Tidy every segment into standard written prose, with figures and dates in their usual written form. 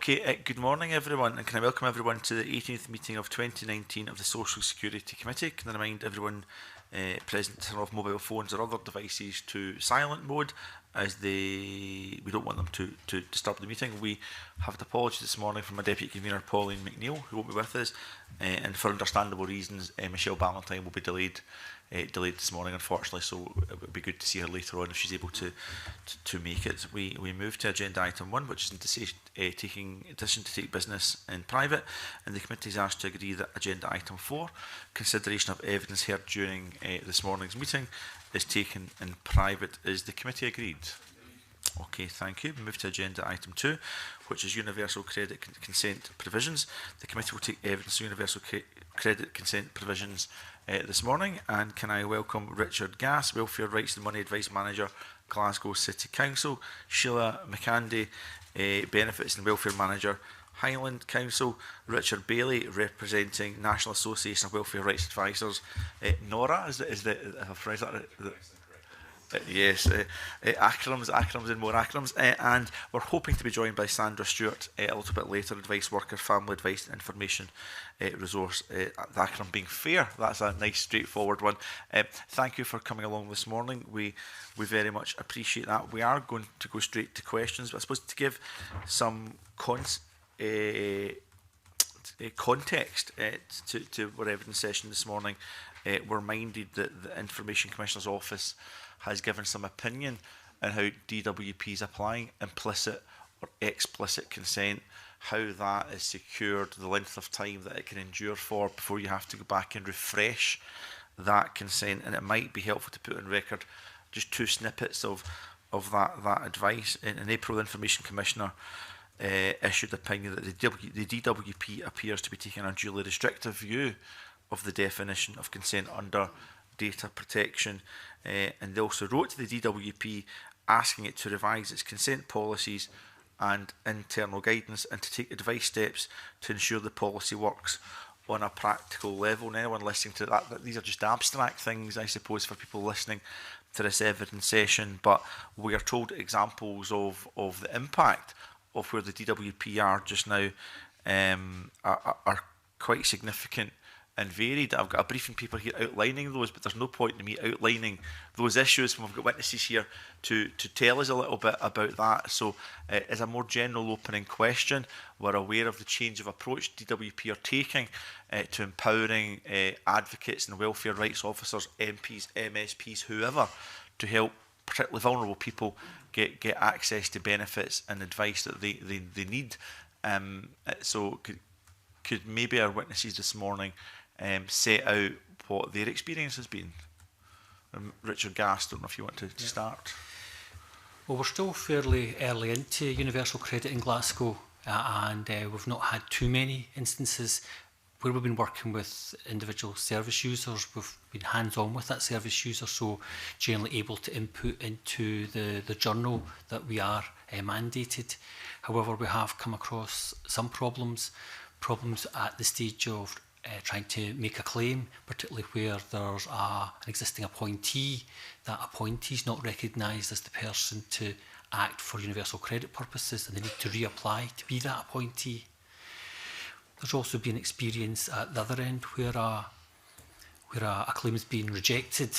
Okay, good morning everyone, and can I welcome everyone to the 18th meeting of 2019 of the Social Security Committee. Can I remind everyone present to turn off mobile phones or other devices to silent mode, as we don't want them to disturb the meeting. We have an apology this morning from my Deputy Convener Pauline McNeill, who won't be with us, and for understandable reasons Michelle Ballantyne will be delayed this morning, unfortunately, so it would be good to see her later on if she's able to make it. We move to agenda item 1, which is taking decision to take business in private, and the committee is asked to agree that agenda item 4, consideration of evidence heard during this morning's meeting, is taken in private. Is the committee agreed? Okay, thank you. We move to agenda item 2, which is universal credit consent provisions. The committee will take evidence of universal credit consent provisions this morning, and can I welcome Richard Gass, Welfare Rights and Money Advice Manager, Glasgow City Council, Sheila McCandy, Benefits and Welfare Manager, Highland Council, Richard Bailey, representing National Association of Welfare Rights Advisors, Nora, yes, acronyms and more acronyms, and we're hoping to be joined by Sandra Stewart a little bit later, advice worker, family advice and information resource, the acronym being FAIR. That's a nice straightforward one. Thank you for coming along this morning. We very much appreciate that. We are going to go straight to questions, but I suppose to give some context to our evidence session this morning, we're minded that the Information Commissioner's Office has given some opinion on how DWP is applying implicit or explicit consent, how that is secured, the length of time that it can endure for before you have to go back and refresh that consent. And it might be helpful to put on record just 2 snippets of that advice. In April, the Information Commissioner issued opinion that the DWP appears to be taking a unduly restrictive view of the definition of consent under data protection, and they also wrote to the DWP asking it to revise its consent policies and internal guidance and to take advice steps to ensure the policy works on a practical level. And anyone listening to that, these are just abstract things, I suppose, for people listening to this evidence session, but we are told examples of the impact of where the DWP are just now are quite significant and varied. I've got a briefing paper here outlining those, but there's no point in me outlining those issues when we've got witnesses here to tell us a little bit about that. So as a more general opening question, we're aware of the change of approach DWP are taking to empowering advocates and welfare rights officers, MPs, MSPs, whoever, to help particularly vulnerable people get access to benefits and advice that they need. So could maybe our witnesses this morning set out what their experience has been. Richard Gass, don't know if you want to start. Well, we're still fairly early into universal credit in Glasgow, and we've not had too many instances where we've been working with individual service users. We've been hands-on with that service user, so generally able to input into the journal that we are mandated. However, we have come across some problems at the stage of trying to make a claim, particularly where there's an existing appointee. That appointee is not recognised as the person to act for universal credit purposes, and they need to reapply to be that appointee. There's also been experience at the other end where a claim has been rejected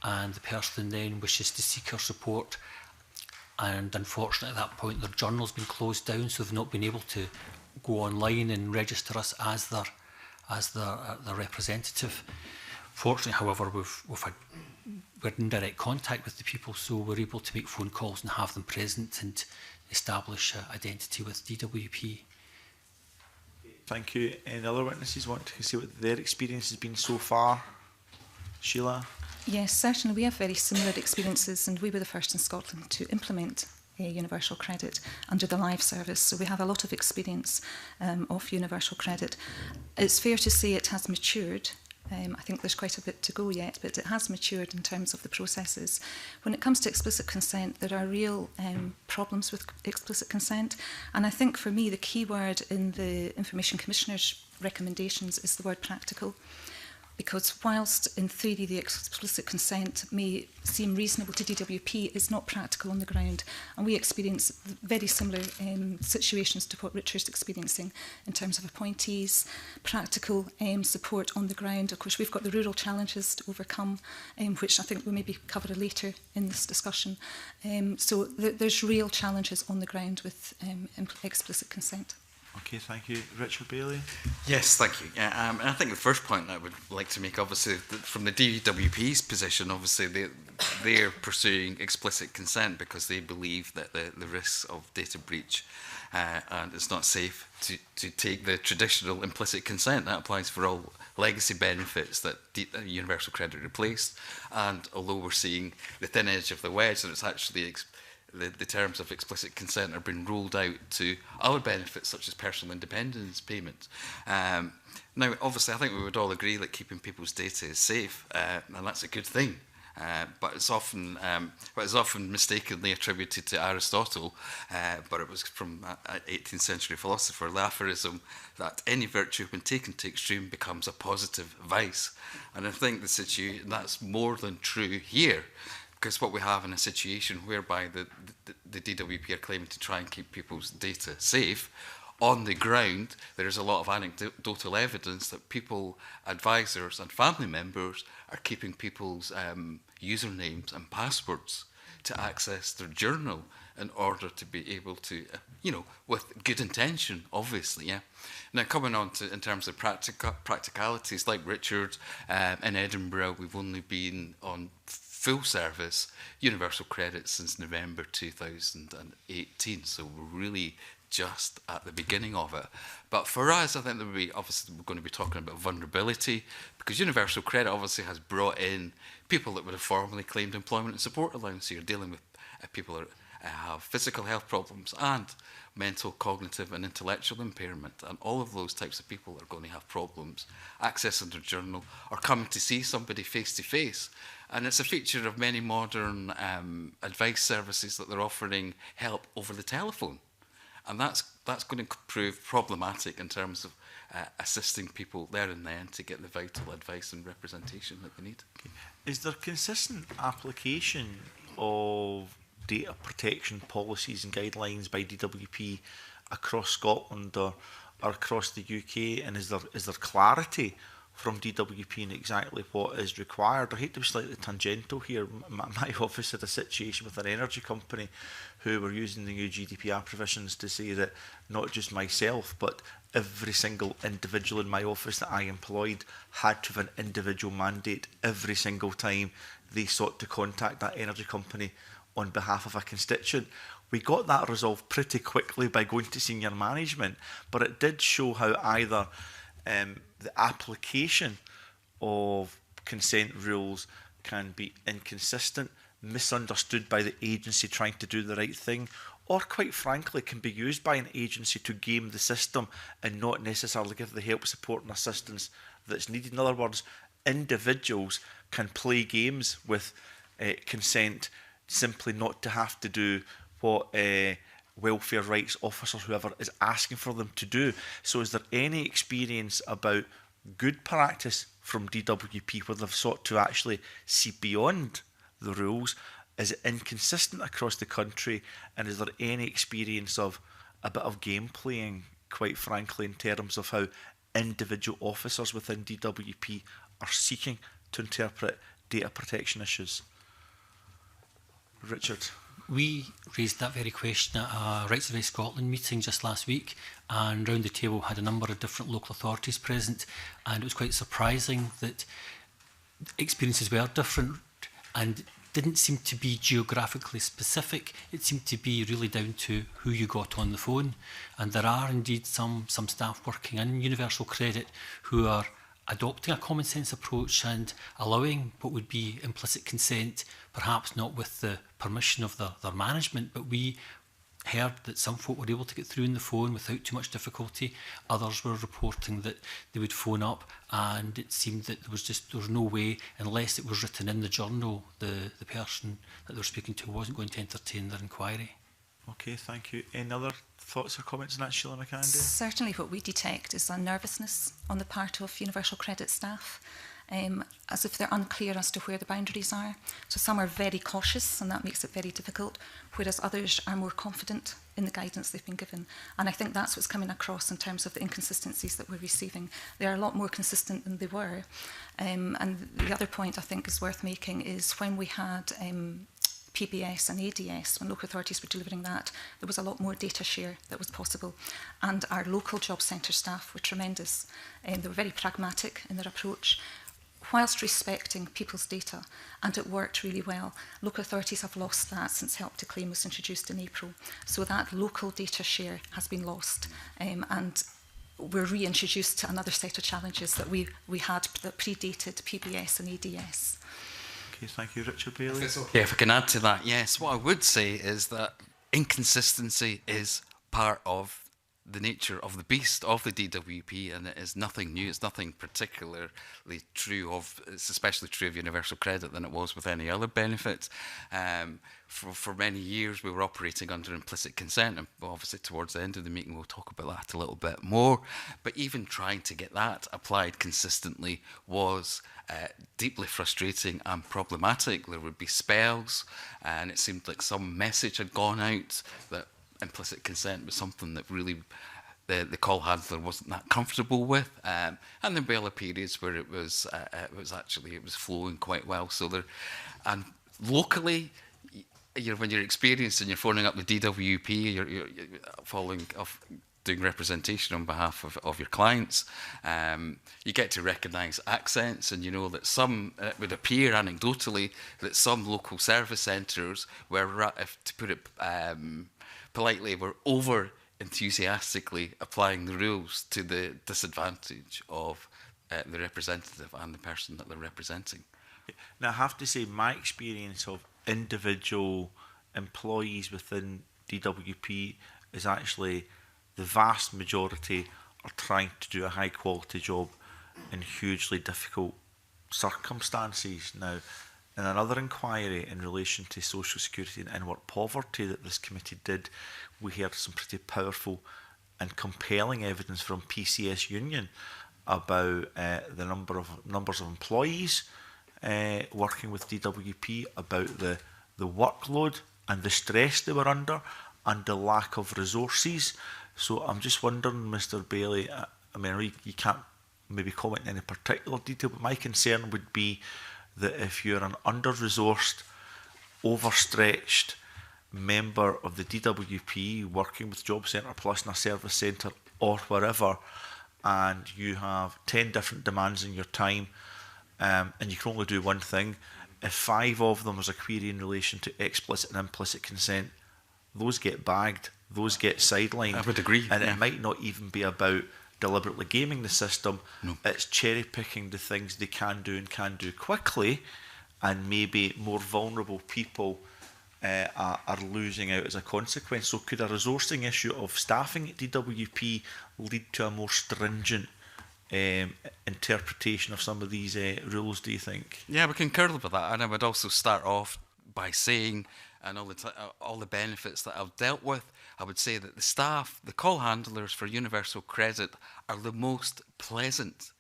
and the person then wishes to seek our support, and unfortunately at that point their journal's been closed down, so they've not been able to go online and register us as their representative. Fortunately, however, we're in direct contact with the people, so we're able to make phone calls and have them present and establish identity with DWP. Thank you. Any other witnesses want to see what their experience has been so far? Sheila? Yes, certainly. We have very similar experiences, and we were the first in Scotland to implement universal credit under the live service, so we have a lot of experience of universal credit. It's fair to say it has matured. I think there's quite a bit to go yet, but it has matured in terms of the processes. When it comes to explicit consent, there are real problems with explicit consent, and I think for me the key word in the Information Commissioner's recommendations is the word practical. because whilst in theory the explicit consent may seem reasonable to DWP, it's not practical on the ground. And we experience very similar situations to what Richard's experiencing in terms of appointees, practical support on the ground. Of course, we've got the rural challenges to overcome, which I think we'll maybe cover later in this discussion. So there's real challenges on the ground with explicit consent. Okay, thank you. Richard Bailey? Yes, thank you. And I think the first point I would like to make, obviously, from the DWP's position, obviously, they're pursuing explicit consent because they believe that the risks of data breach and it's not safe to take the traditional implicit consent. That applies for all legacy benefits that universal credit replaced. And although we're seeing the thin edge of the wedge, that it's actually the terms of explicit consent are being rolled out to other benefits such as personal independence payments. Now, obviously, I think we would all agree that keeping people's data is safe, and that's a good thing. But it's often mistakenly attributed to Aristotle, but it was from an 18th century philosopher, the aphorism that any virtue when taken to extreme becomes a positive vice. And I think that's more than true here. Because what we have in a situation whereby the DWP are claiming to try and keep people's data safe, on the ground there is a lot of anecdotal evidence that people, advisors and family members are keeping people's usernames and passwords to access their journal in order to be able to, with good intention, obviously, yeah. Now, coming on to, in terms of practicalities, like Richard, in Edinburgh, we've only been on full service universal credit since November 2018, so we're really just at the beginning of it. But for us, I think obviously we're going to be talking about vulnerability, because universal credit obviously has brought in people that would have formerly claimed employment and support allowance. So you're dealing with people that have physical health problems and mental, cognitive and intellectual impairment, and all of those types of people are going to have problems accessing their journal or coming to see somebody face to face. And it's a feature of many modern advice services that they're offering help over the telephone. And that's going to prove problematic in terms of assisting people there and then to get the vital advice and representation that they need. Okay. Is there consistent application of data protection policies and guidelines by DWP across Scotland or across the UK? And is there clarity from DWP in exactly what is required? I hate to be slightly tangential here. My office had a situation with an energy company who were using the new GDPR provisions to say that not just myself, but every single individual in my office that I employed had to have an individual mandate every single time they sought to contact that energy company on behalf of a constituent. We got that resolved pretty quickly by going to senior management, but it did show how either the application of consent rules can be inconsistent, misunderstood by the agency trying to do the right thing, or quite frankly can be used by an agency to game the system and not necessarily give the help, support and assistance that's needed. In other words, individuals can play games with consent simply not to have to do what welfare rights officers, whoever, is asking for them to do. So is there any experience about good practice from DWP where they've sought to actually see beyond the rules? Is it inconsistent across the country? And is there any experience of a bit of game playing, quite frankly, in terms of how individual officers within DWP are seeking to interpret data protection issues? Richard? We raised that very question at a Rights Advice Scotland meeting just last week, and round the table had a number of different local authorities present, and it was quite surprising that experiences were different and didn't seem to be geographically specific. It seemed to be really down to who you got on the phone, and there are indeed some staff working in universal credit who are adopting a common sense approach and allowing what would be implicit consent, perhaps not with the permission of their management, but we heard that some folk were able to get through on the phone without too much difficulty. Others were reporting that they would phone up and it seemed that there was no way, unless it was written in the journal, the person that they were speaking to wasn't going to entertain their inquiry. Okay, thank you. Any other thoughts or comments on that, Sheila McAndy? Certainly what we detect is a nervousness on the part of universal credit staff. as if they're unclear as to where the boundaries are. So some are very cautious, and that makes it very difficult, whereas others are more confident in the guidance they've been given. And I think that's what's coming across in terms of the inconsistencies that we're receiving. They are a lot more consistent than they were. And the other point I think is worth making is when we had PBS and ADS, when local authorities were delivering that, there was a lot more data share that was possible. And our local job centre staff were tremendous. They were very pragmatic in their approach, whilst respecting people's data, and it worked really well. Local authorities have lost that since Help to Claim was introduced in April. So that local data share has been lost, and we're reintroduced to another set of challenges that we had that predated PBS and ADS. Okay, thank you, Richard Bailey. If it's okay, if I can add to that, yes, what I would say is that inconsistency is part of the nature of the beast of the DWP, and it is nothing new. It's nothing particularly true of, it's especially true of universal credit than it was with any other benefit. For many years we were operating under implicit consent, and obviously towards the end of the meeting we'll talk about that a little bit more, but even trying to get that applied consistently was deeply frustrating and problematic. There would be spells and it seemed like some message had gone out that implicit consent was something that really the call handler wasn't that comfortable with, and there'd be other periods where it was flowing quite well. So there, and locally, when you're experienced and you're phoning up the DWP, you're following off, doing representation on behalf of your clients, you get to recognise accents, and you know that some, it would appear anecdotally, that some local service centres were, if to put it politely, were over enthusiastically applying the rules to the disadvantage of the representative and the person that they're representing. Now, I have to say, my experience of individual employees within DWP is actually the vast majority are trying to do a high quality job in hugely difficult circumstances. Now, in another inquiry in relation to social security and in-work poverty that this committee did, we heard some pretty powerful and compelling evidence from PCS Union about the numbers of employees working with DWP, about the workload and the stress they were under and the lack of resources. So I'm just wondering, Mr. Bailey, I mean, you can't maybe comment in any particular detail, but my concern would be that if you're an under-resourced, overstretched member of the DWP working with Job Centre Plus in a service centre or wherever, and you have 10 different demands in your time, and you can only do one thing, if 5 of them is a query in relation to explicit and implicit consent, those get bagged, those get sidelined. I would agree. And it might not even be about deliberately gaming the system. No. It's cherry picking the things they can do and can do quickly, and maybe more vulnerable people are losing out as a consequence. So could a resourcing issue of staffing at DWP lead to a more stringent interpretation of some of these rules, do you think? Yeah, we concur with that, and I would also start off by saying, and all the benefits that I've dealt with, I would say that the staff, the call handlers for universal credit, are the most pleasant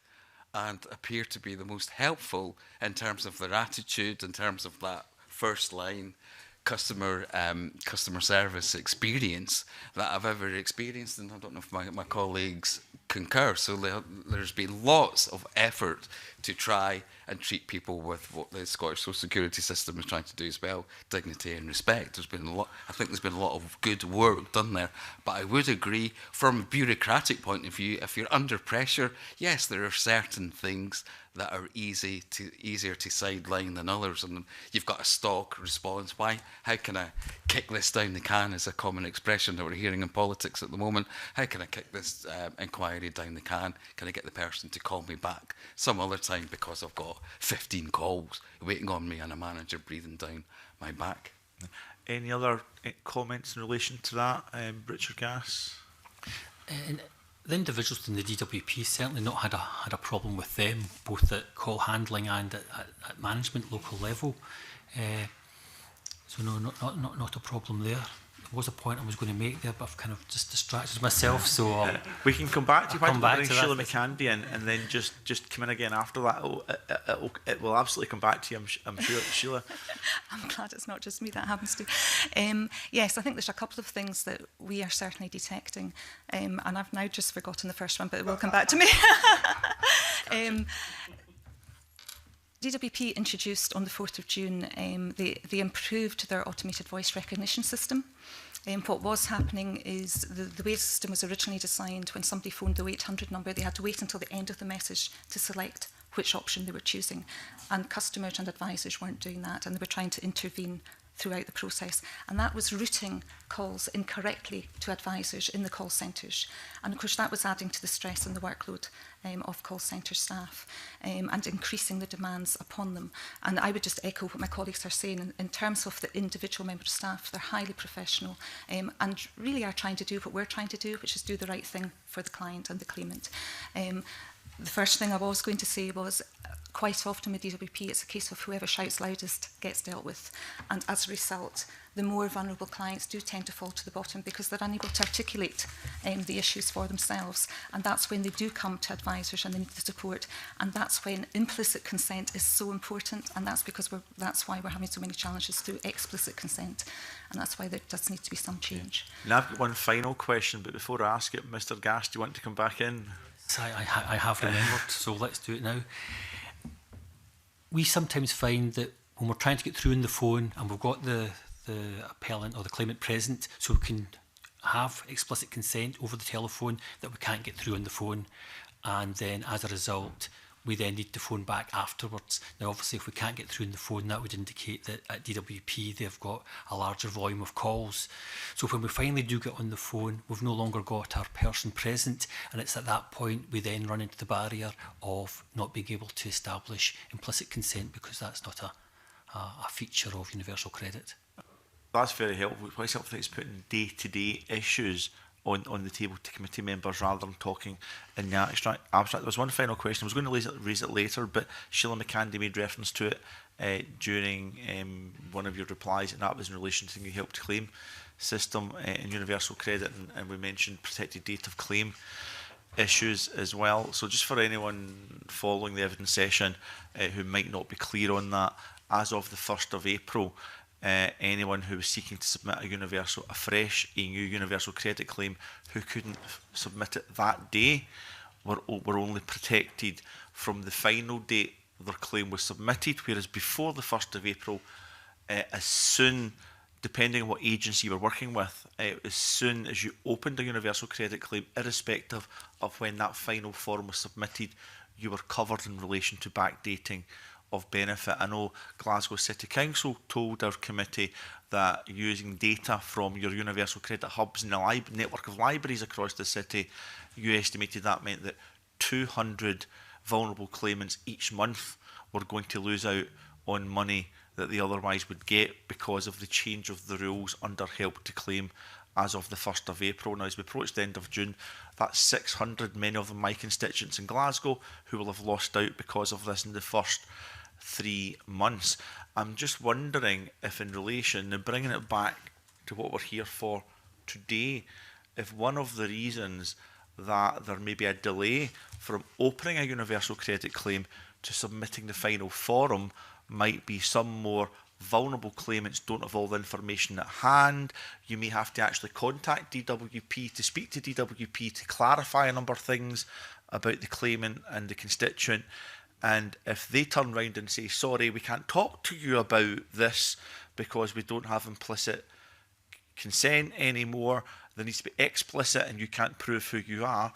and appear to be the most helpful in terms of their attitude, in terms of that first line customer service experience that I've ever experienced, and I don't know if my colleagues concur. So there's been lots of effort to try and treat people with what the Scottish Social Security system is trying to do as well, dignity and respect. There's been a lot. I think there's been a lot of good work done there. But I would agree, from a bureaucratic point of view, if you're under pressure, yes, there are certain things that are easier to sideline than others, and you've got a stock response. How can I kick this down the can is a common expression that we're hearing in politics at the moment. How can I kick this inquiry down the can? Can I get the person to call me back some other time because I've got 15 calls waiting on me and a manager breathing down my back? Any other comments in relation to that, Richard Gass? The individuals in the DWP certainly not had a problem with them, both at call handling and at management local level. So no, not a problem there. was a point I was going to make there, but I've kind of just distracted myself. So we can come back to you. Why don't we bring Sheila that. McCandy in, and then just come in again after that. It will absolutely come back to you, I'm sure. Sheila. I'm glad it's not just me that happens to. Yes, I think there's a couple of things that we are certainly detecting, and I've now just forgotten the first one, but it will come back to me. DWP introduced on the 4th of June, they improved their automated voice recognition system. What was happening is the way the system was originally designed, when somebody phoned the 800 number, they had to wait until the end of the message to select which option they were choosing. And customers and advisors weren't doing that, and they were trying to intervene throughout the process. And that was routing calls incorrectly to advisors in the call centres. And of course, that was adding to the stress and the workload of call centre staff and increasing the demands upon them. And I would just echo what my colleagues are saying in terms of the individual member of staff. They're highly professional and really are trying to do what we're trying to do, which is do the right thing for the client and the claimant. The first thing I was going to say was quite often with DWP, it's a case of whoever shouts loudest gets dealt with. And as a result, the more vulnerable clients do tend to fall to the bottom because they're unable to articulate the issues for themselves. And that's when they do come to advisors and they need the support. And that's when implicit consent is so important. And that's because that's why we're having so many challenges through explicit consent. And that's why there does need to be some change. Now I've got one final question, but before I ask it, Mr. Gass, do you want to come back in? I have remembered, so let's do it now. We sometimes find that when we're trying to get through on the phone and we've got the appellant or the claimant present, so we can have explicit consent over the telephone, that we can't get through on the phone, and then as a result we then need to phone back afterwards. Now obviously if we can't get through on the phone, that would indicate that at DWP they've got a larger volume of calls. So when we finally do get on the phone, we've no longer got our person present, and it's at that point we then run into the barrier of not being able to establish implicit consent, because that's not a feature of universal credit. That's very helpful. What's helpful is putting day-to-day issues on the table to committee members rather than talking in the abstract. There was one final question. I was going to raise it later, but Sheila McCandy made reference to it during one of your replies, and that was in relation to the help to claim system in universal credit, and we mentioned protected date of claim issues as well. So just for anyone following the evidence session who might not be clear on that, as of the 1st of April, anyone who was seeking to submit a new universal credit claim who couldn't submit it that day were only protected from the final date their claim was submitted, whereas before the 1st of April, as soon, depending on what agency you were working with, as soon as you opened a universal credit claim, irrespective of when that final form was submitted, you were covered in relation to backdating of benefit. I know Glasgow City Council told our committee that using data from your universal credit hubs and the network of libraries across the city, you estimated that meant that 200 vulnerable claimants each month were going to lose out on money that they otherwise would get because of the change of the rules under help to claim as of the 1st of April. Now, as we approach the end of June, that's 600, many of them my constituents in Glasgow, who will have lost out because of this in the first 3 months. I'm just wondering if, in relation, and bringing it back to what we're here for today, if one of the reasons that there may be a delay from opening a universal credit claim to submitting the final form might be some more vulnerable claimants don't have all the information at hand. You may have to actually contact DWP to speak to DWP to clarify a number of things about the claimant and the constituent. And if they turn around and say, sorry, we can't talk to you about this because we don't have implicit consent anymore, there needs to be explicit and you can't prove who you are,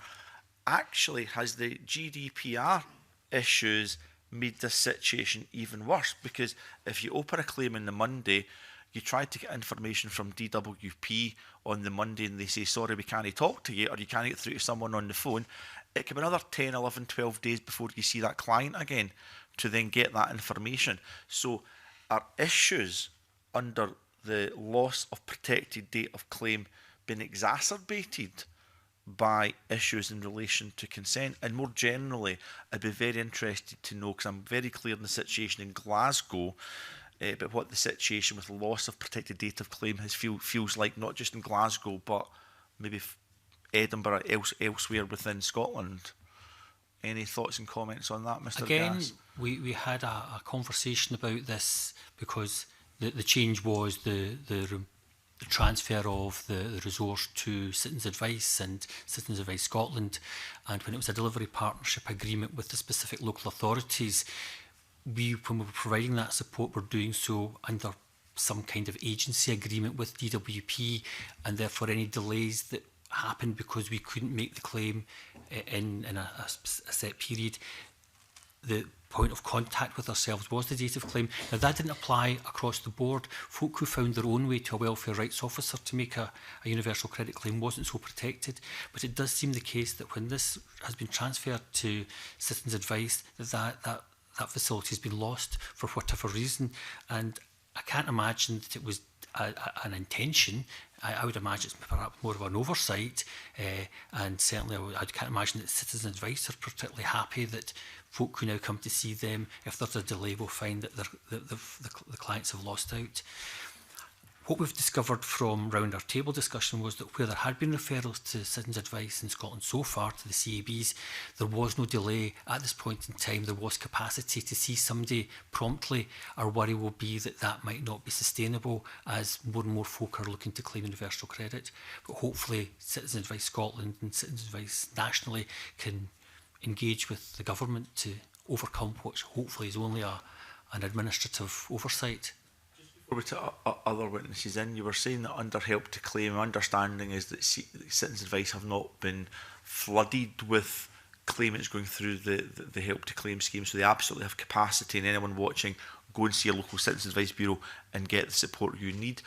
actually has the GDPR issues made this situation even worse? Because if you open a claim on the Monday, you try to get information from DWP on the Monday and they say, sorry, we can't talk to you, or you can't get through to someone on the phone, it can be another 10, 11, 12 days before you see that client again to then get that information. So are issues under the loss of protected date of claim been exacerbated by issues in relation to consent? And more generally, I'd be very interested to know, because I'm very clear in the situation in Glasgow, but what the situation with loss of protected data claim feels like, not just in Glasgow, but maybe Edinburgh, elsewhere within Scotland. Any thoughts and comments on that, Mr. Again, Gass? we had a conversation about this because the change was the transfer of the resource to Citizens Advice and Citizens Advice Scotland, and when it was a delivery partnership agreement with the specific local authorities, when we were providing that support, we're doing so under some kind of agency agreement with DWP, and therefore any delays that happened because we couldn't make the claim in a set period, the point of contact with ourselves was the date of claim. Now, that didn't apply across the board. Folk who found their own way to a welfare rights officer to make a universal credit claim wasn't so protected, but it does seem the case that when this has been transferred to Citizens Advice, that facility has been lost for whatever reason, and I can't imagine that it was an intention. I would imagine it's perhaps more of an oversight, and certainly I can't imagine that Citizen Advice are particularly happy that folk who now come to see them, if there's a delay, will find that the clients have lost out. What we've discovered from round our table discussion was that where there had been referrals to Citizens Advice in Scotland so far, to the CABs, there was no delay. At this point in time, there was capacity to see somebody promptly. Our worry will be that that might not be sustainable as more and more folk are looking to claim universal credit. But hopefully Citizens Advice Scotland and Citizens Advice nationally can engage with the government to overcome what hopefully is only an administrative oversight. Over to other witnesses in, you were saying that under help to claim, understanding is that Citizens Advice have not been flooded with claimants going through the help to claim scheme, so they absolutely have capacity, and anyone watching, go and see a local Citizens Advice Bureau and get the support you need.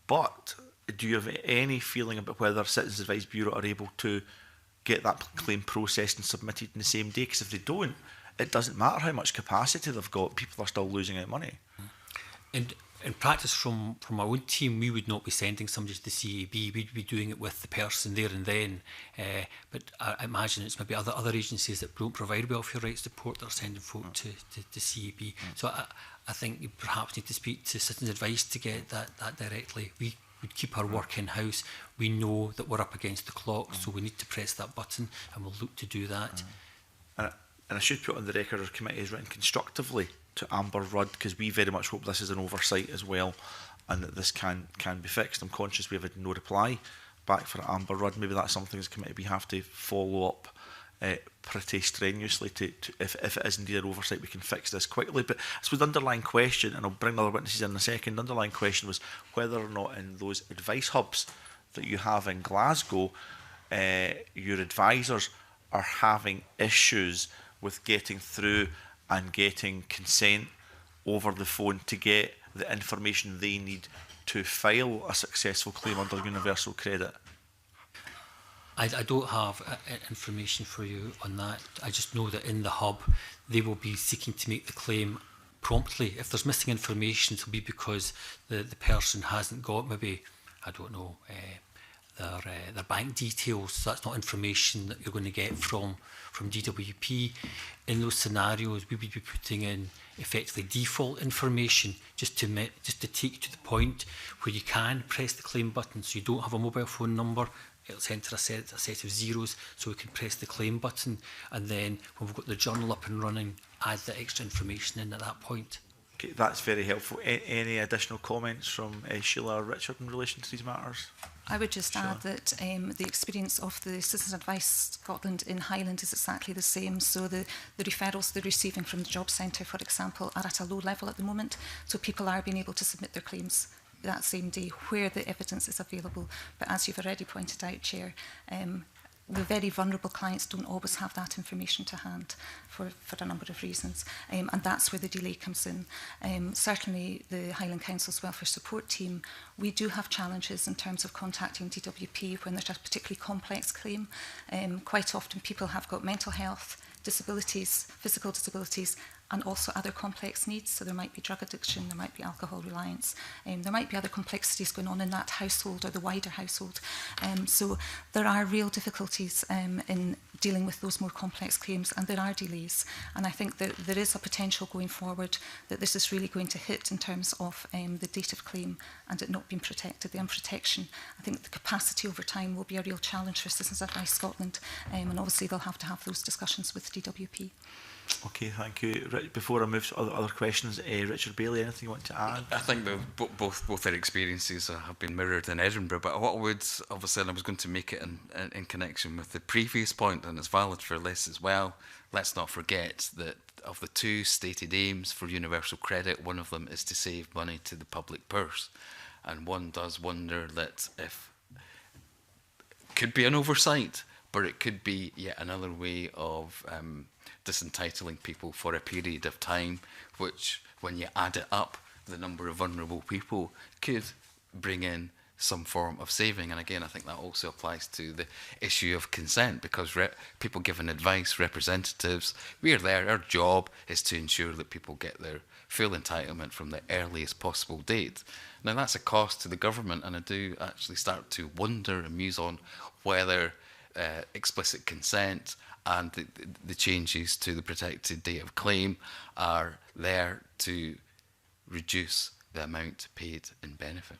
But do you have any feeling about whether Citizens Advice Bureau are able to get that claim processed and submitted in the same day? Because if they don't, it doesn't matter how much capacity they've got, people are still losing out money. And in practice, from our own team, we would not be sending somebody to the CAB. We'd be doing it with the person there and then. But I imagine it's maybe other agencies that don't provide welfare rights support that are sending folk to CAB. So I think you perhaps need to speak to Citizens Advice to get that directly. We would keep our work in-house. We know that we're up against the clock, so we need to press that button, and we'll look to do that. And I should put on the record, our committee has written constructively to Amber Rudd, because we very much hope this is an oversight as well, and that this can be fixed. I'm conscious we have had no reply back for Amber Rudd. Maybe that's something as a committee we have to follow up pretty strenuously to if it is indeed an oversight, we can fix this quickly. But I suppose the underlying question, and I'll bring other witnesses in a second, the underlying question was whether or not in those advice hubs that you have in Glasgow, your advisors are having issues with getting through and getting consent over the phone to get the information they need to file a successful claim under universal credit. I don't have information for you on that. I just know that in the hub, they will be seeking to make the claim promptly. If there's missing information, it'll be because the person hasn't got maybe, I don't know, their bank details. So that's not information that you're going to get from DWP. In those scenarios, we would be putting in effectively default information just to take you to the point where you can press the claim button. So you don't have a mobile phone number. It'll enter a set of zeros, so we can press the claim button, and then when we've got the journal up and running, add the extra information in at that point. Okay, that's very helpful. Any additional comments from Sheila or Richard in relation to these matters? I would just add that the experience of the Citizens Advice Scotland in Highland is exactly the same. So the referrals they're receiving from the Job Centre, for example, are at a low level at the moment. So people are being able to submit their claims that same day where the evidence is available. But as you've already pointed out, Chair, the very vulnerable clients don't always have that information to hand for a number of reasons. And that's where the delay comes in. Certainly the Highland Council's Welfare Support Team, we do have challenges in terms of contacting DWP when there's a particularly complex claim. Quite often people have got mental health, disabilities, physical disabilities, and also other complex needs. So there might be drug addiction, there might be alcohol reliance, there might be other complexities going on in that household or the wider household. So there are real difficulties in dealing with those more complex claims, and there are delays. And I think that there is a potential going forward that this is really going to hit in terms of the date of claim and it not being protected, the unprotection. I think the capacity over time will be a real challenge for Citizens Advice Scotland, and obviously they'll have to have those discussions with DWP. Okay, thank you. Before I move to other questions, Richard Bailey, anything you want to add? I think both their experiences have been mirrored in Edinburgh, but what I would, obviously, and I was going to make it in connection with the previous point, and it's valid for this as well, let's not forget that of the two stated aims for universal credit, one of them is to save money to the public purse. And one does wonder that if it could be an oversight, but it could be yet another way of disentitling people for a period of time, which, when you add it up, the number of vulnerable people could bring in some form of saving. And again, I think that also applies to the issue of consent, because people giving advice, representatives, we are there, our job is to ensure that people get their full entitlement from the earliest possible date. Now, that's a cost to the government, and I do actually start to wonder and muse on whether explicit consent and the changes to the protected date of claim are there to reduce the amount paid in benefit.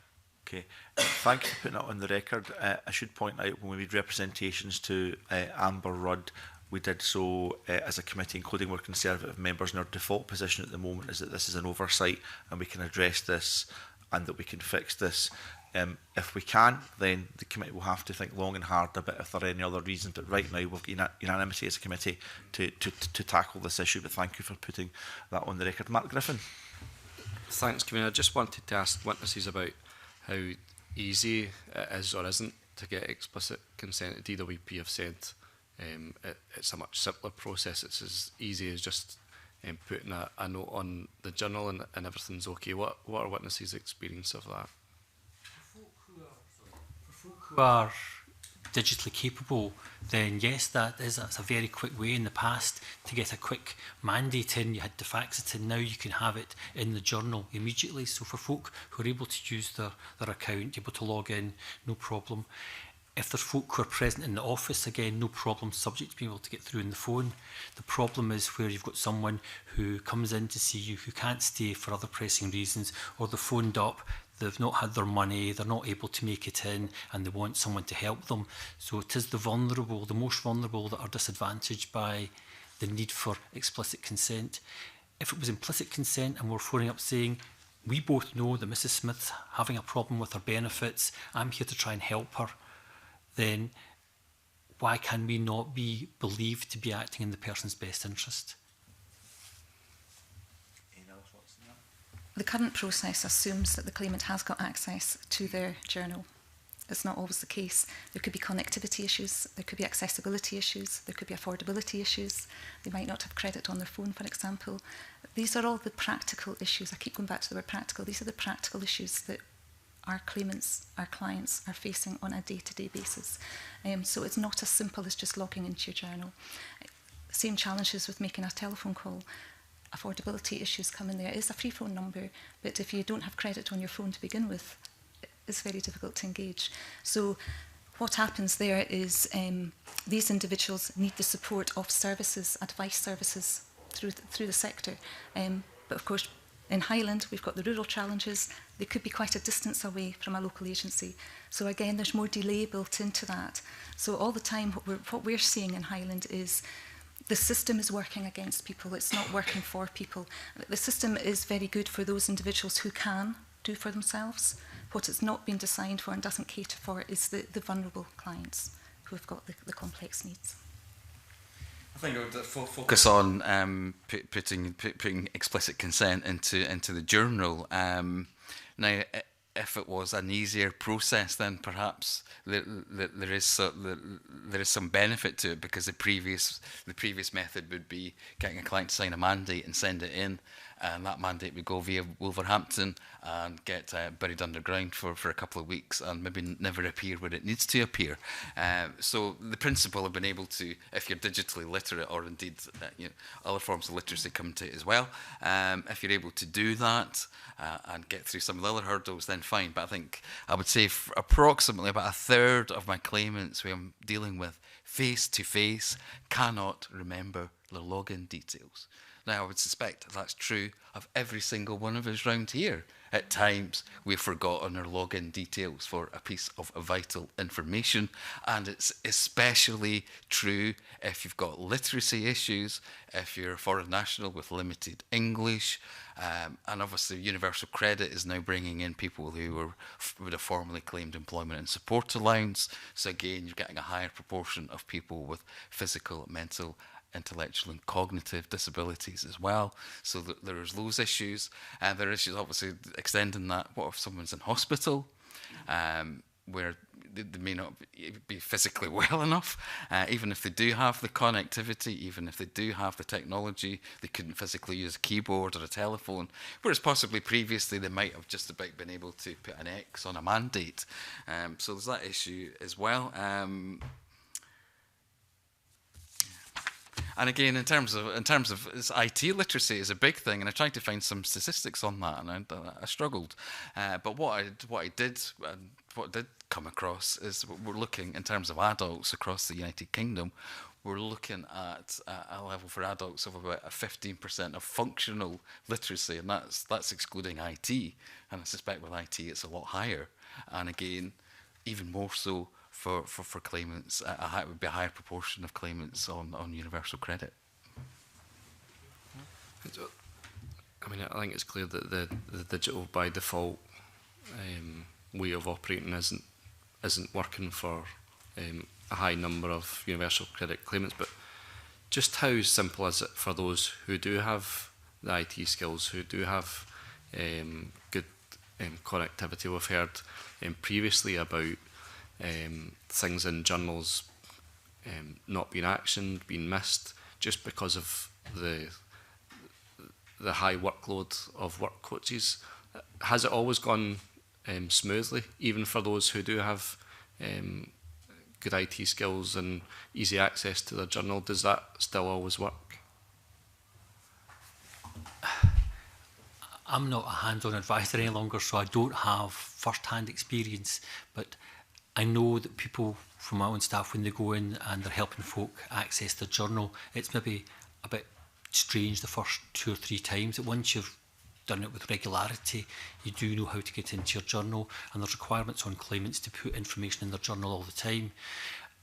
Okay, thank you for putting that on the record. I should point out, when we made representations to Amber Rudd, we did so as a committee, including our Conservative members, and our default position at the moment is that this is an oversight and we can address this and that we can fix this. If we can, then the committee will have to think long and hard about if there are any other reasons. But right now, we've got unanimity as a committee to tackle this issue. But thank you for putting that on the record. Mark Griffin. Thanks, Convener. I just wanted to ask witnesses about how easy it is or isn't to get explicit consent. The DWP have said it's a much simpler process. It's as easy as just putting a note on the journal and everything's okay. What are witnesses' experience of that? For folk who are digitally capable, then yes, that's a very quick way. In the past, to get a quick mandate in, you had to fax it in. Now you can have it in the journal immediately. So for folk who are able to use their account, able to log in, no problem. If there's folk who are present in the office, again, no problem, subject to being able to get through on the phone. The problem is where you've got someone who comes in to see you, who can't stay for other pressing reasons, or they're phoned up, they've not had their money, they're not able to make it in, and they want someone to help them. So it is the vulnerable, the most vulnerable, that are disadvantaged by the need for explicit consent. If it was implicit consent and we're phoning up saying, we both know that Mrs. Smith's having a problem with her benefits, I'm here to try and help her, then why can we not be believed to be acting in the person's best interest? The current process assumes that the claimant has got access to their journal. It's not always the case. There could be connectivity issues, there could be accessibility issues, there could be affordability issues. They might not have credit on their phone, for example. These are all the practical issues. I keep going back to the word practical. These are the practical issues that our claimants, our clients are facing on a day-to-day basis. So it's not as simple as just logging into your journal. Same challenges with making a telephone call. Affordability issues come in there. It is a free phone number, but if you don't have credit on your phone to begin with, it's very difficult to engage. So what happens there is these individuals need the support of services, advice services through the sector. But of course, in Highland, we've got the rural challenges. They could be quite a distance away from a local agency. So again, there's more delay built into that. So all the time, what we're seeing in Highland is the system is working against people. It's not working for people. The system is very good for those individuals who can do for themselves. What it's not been designed for and doesn't cater for is the vulnerable clients who have got the complex needs. I think I would focus on putting explicit consent into the journal. Now, if it was an easier process, then perhaps there is some benefit to it, because the previous method would be getting a client to sign a mandate and send it in, and that mandate would go via Wolverhampton and get buried underground for a couple of weeks and maybe never appear where it needs to appear. So the principle of being able to, if you're digitally literate, or indeed other forms of literacy come to it as well, if you're able to do that and get through some of the other hurdles, then fine. But I think I would say approximately about a third of my claimants who I'm dealing with face-to-face cannot remember their login details. Now, I would suspect that's true of every single one of us round here. At times, we've forgotten our login details for a piece of vital information, and it's especially true if you've got literacy issues, if you're a foreign national with limited English, and obviously Universal Credit is now bringing in people who would have formerly claimed employment and support allowance. So again, you're getting a higher proportion of people with physical, mental, intellectual and cognitive disabilities as well. So there's those issues, and there are issues obviously extending that. What if someone's in hospital, where they may not be physically well enough, even if they do have the connectivity, even if they do have the technology, they couldn't physically use a keyboard or a telephone, whereas possibly previously they might have just about been able to put an X on a mandate. So there's that issue as well. And again, in terms of IT literacy is a big thing, and I tried to find some statistics on that, and I struggled. But what did come across is we're looking in terms of adults across the United Kingdom. We're looking at a level for adults of about 15% of functional literacy, and that's excluding IT. And I suspect with IT it's a lot higher. And again, even more so for claimants, it would be a higher proportion of claimants on universal credit. I mean, I think it's clear that the digital by default way of operating isn't working for a high number of universal credit claimants. But just how simple is it for those who do have the IT skills, who do have good connectivity? We've heard previously about things in journals not being actioned, being missed, just because of the high workload of work coaches. Has it always gone smoothly, even for those who do have good IT skills and easy access to their journal? Does that still always work? I'm not a hands-on advisor any longer, so I don't have first-hand experience, but I know that people from my own staff, when they go in and they're helping folk access their journal, it's maybe a bit strange the first 2 or 3 times. That once you've done it with regularity, you do know how to get into your journal, and there's requirements on claimants to put information in their journal all the time,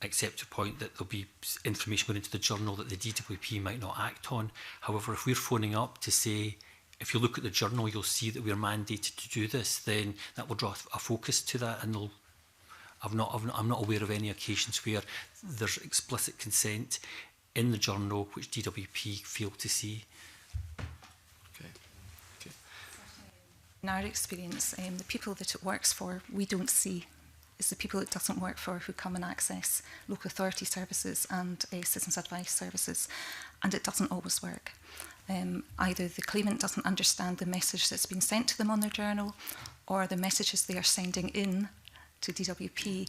except to the point that there'll be information going into the journal that the DWP might not act on. However, if we're phoning up to say, if you look at the journal, you'll see that we're mandated to do this, then that will draw a focus to that, and I'm not aware of any occasions where there's explicit consent in the journal which DWP fail to see. Okay. In our experience, the people that it works for, we don't see. It's the people it doesn't work for who come and access local authority services and citizens advice services, and it doesn't always work. Either the claimant doesn't understand the message that's been sent to them on their journal, or the messages they are sending in to DWP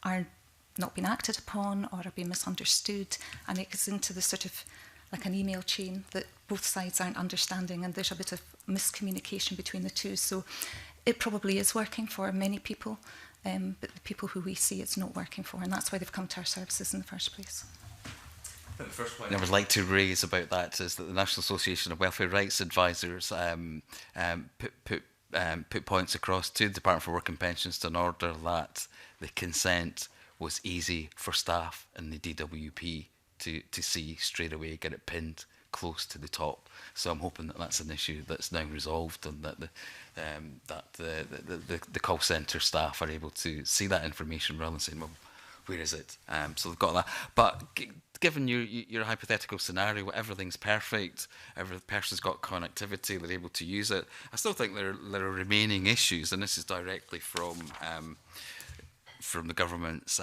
are not being acted upon or are being misunderstood, and it gets into the sort of like an email chain that both sides aren't understanding, and there's a bit of miscommunication between the two. So it probably is working for many people, but the people who we see it's not working for, and that's why they've come to our services in the first place. The first point I would like to raise about that is that the National Association of Welfare Rights Advisors put points across to the Department for Work and Pensions in order that the consent was easy for staff in the DWP to see straight away, get it pinned close to the top. So I'm hoping that that's an issue that's now resolved, and that the call centre staff are able to see that information rather than saying, well, where is it? So they've got that. But given your hypothetical scenario where everything's perfect, every person's got connectivity, they're able to use it, I still think there are remaining issues, and this is directly from from the government's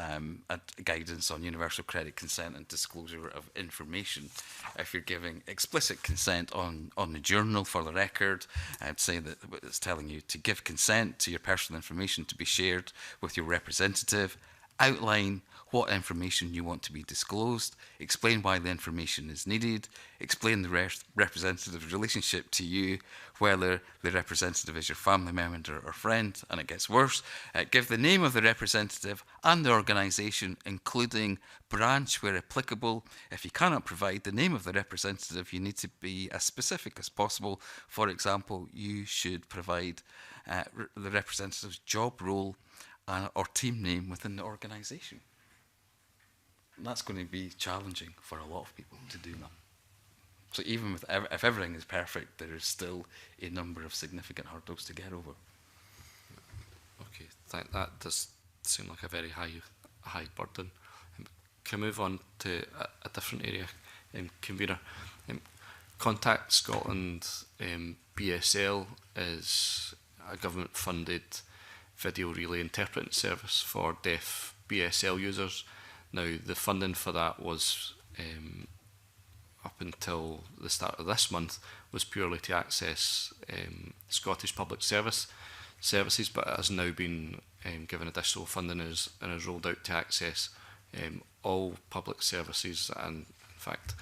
guidance on universal credit consent and disclosure of information. If you're giving explicit consent on the journal for the record, I'd say that it's telling you to give consent to your personal information to be shared with your representative, outline what information you want to be disclosed, explain why the information is needed, explain the representative's relationship to you, whether the representative is your family member or friend, and it gets worse. Give the name of the representative and the organisation, including branch where applicable. If you cannot provide the name of the representative, you need to be as specific as possible. For example, you should provide the representative's job role or team name within the organisation. That's going to be challenging for a lot of people to do that. So even with if everything is perfect, there is still a number of significant hurdles to get over. Okay, that does seem like a very high burden. Can I move on to a different area? Convener, Contact Scotland BSL is a government-funded video relay interpreting service for deaf BSL users. Now, the funding for that was, up until the start of this month, was purely to access Scottish public services, but it has now been given additional funding and is rolled out to access all public services and, in fact,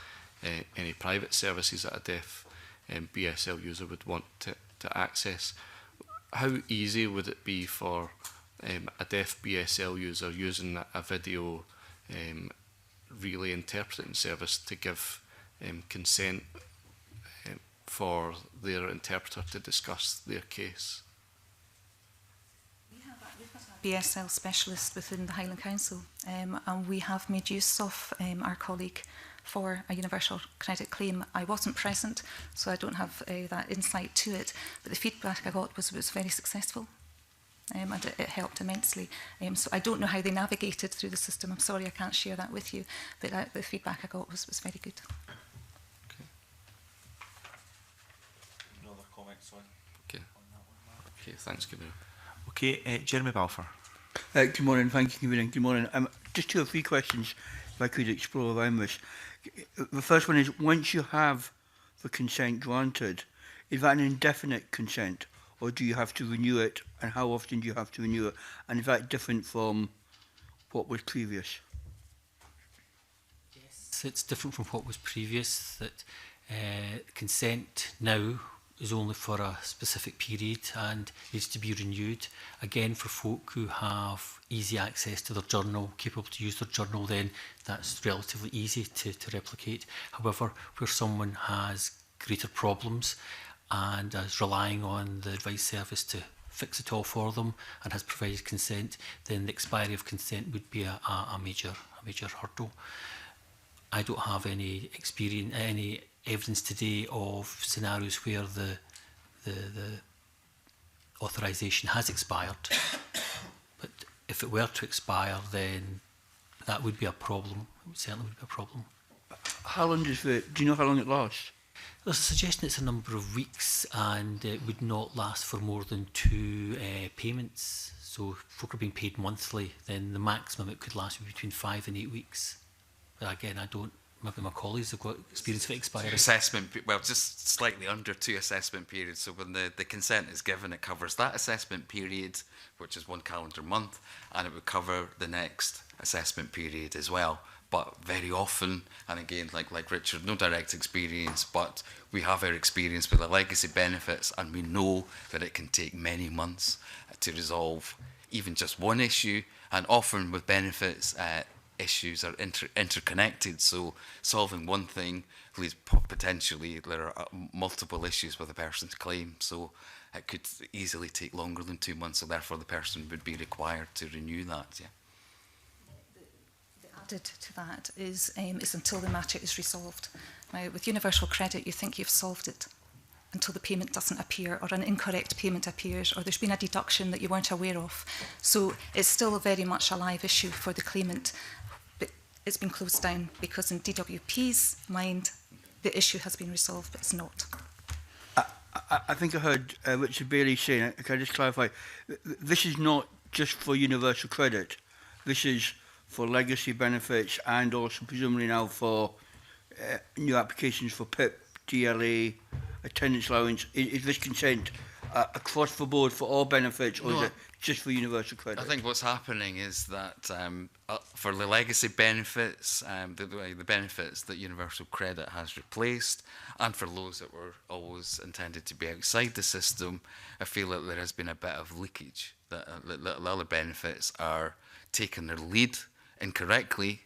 any private services that a deaf BSL user would want to access. How easy would it be for a deaf BSL user using a video relay interpreting service to give consent for their interpreter to discuss their case? We've got a BSL specialist within the Highland Council, and we have made use of our colleague for a universal credit claim. I wasn't present, so I don't have that insight to it, but the feedback I got was very successful. And it helped immensely. So I don't know how they navigated through the system. I'm sorry I can't share that with you, but the feedback I got was very good. Okay. No other comments on Okay. on that one, Okay, thanks, Convener. Okay, Jeremy Balfour. Good morning, thank you, Convener. Good morning. Just 2 or 3 questions, if I could explore around this. The first one is, once you have the consent granted, is that an indefinite consent? Or do you have to renew it, and how often do you have to renew it? And is that different from what was previous? Yes, it's different from what was previous, that consent now is only for a specific period and needs to be renewed. Again, for folk who have easy access to their journal, capable to use their journal, then that's relatively easy to replicate. However, where someone has greater problems and is relying on the advice service to fix it all for them and has provided consent, then the expiry of consent would be a major hurdle. I don't have any experience, any evidence today of scenarios where the authorisation has expired. But if it were to expire, then that would be a problem. It certainly would be a problem. How long do you know how long it lasts? There's a suggestion it's a number of weeks, and it would not last for more than 2 payments. So if folk are being paid monthly, then the maximum it could last would be between 5 and 8 weeks. But again, I don't. Maybe my colleagues have got experience of it expiring. Well, just slightly under 2 assessment periods. So when the consent is given, it covers that assessment period, which is 1 calendar month, and it would cover the next assessment period as well. But very often, and again, like Richard, no direct experience, but we have our experience with the legacy benefits, and we know that it can take many months to resolve even just one issue, and often with benefits, issues are interconnected, so solving one thing leads potentially there are multiple issues with a person's claim, so it could easily take longer than 2 months, so therefore the person would be required to renew that. Yeah. Added to that is until the matter is resolved. Now, with universal credit, you think you've solved it until the payment doesn't appear, or an incorrect payment appears, or there's been a deduction that you weren't aware of. So it's still very much a live issue for the claimant, but it's been closed down because in DWP's mind, the issue has been resolved, but it's not. I think I heard Richard Bailey saying, can I just clarify, this is not just for universal credit. this is for legacy benefits and also presumably now for new applications for PIP, DLA, attendance allowance. Is this consent across the board for all benefits, or is it just for universal credit? I think what's happening is that for the legacy benefits, the benefits that universal credit has replaced, and for those that were always intended to be outside the system, I feel that there has been a bit of leakage, that the other benefits are taking their lead incorrectly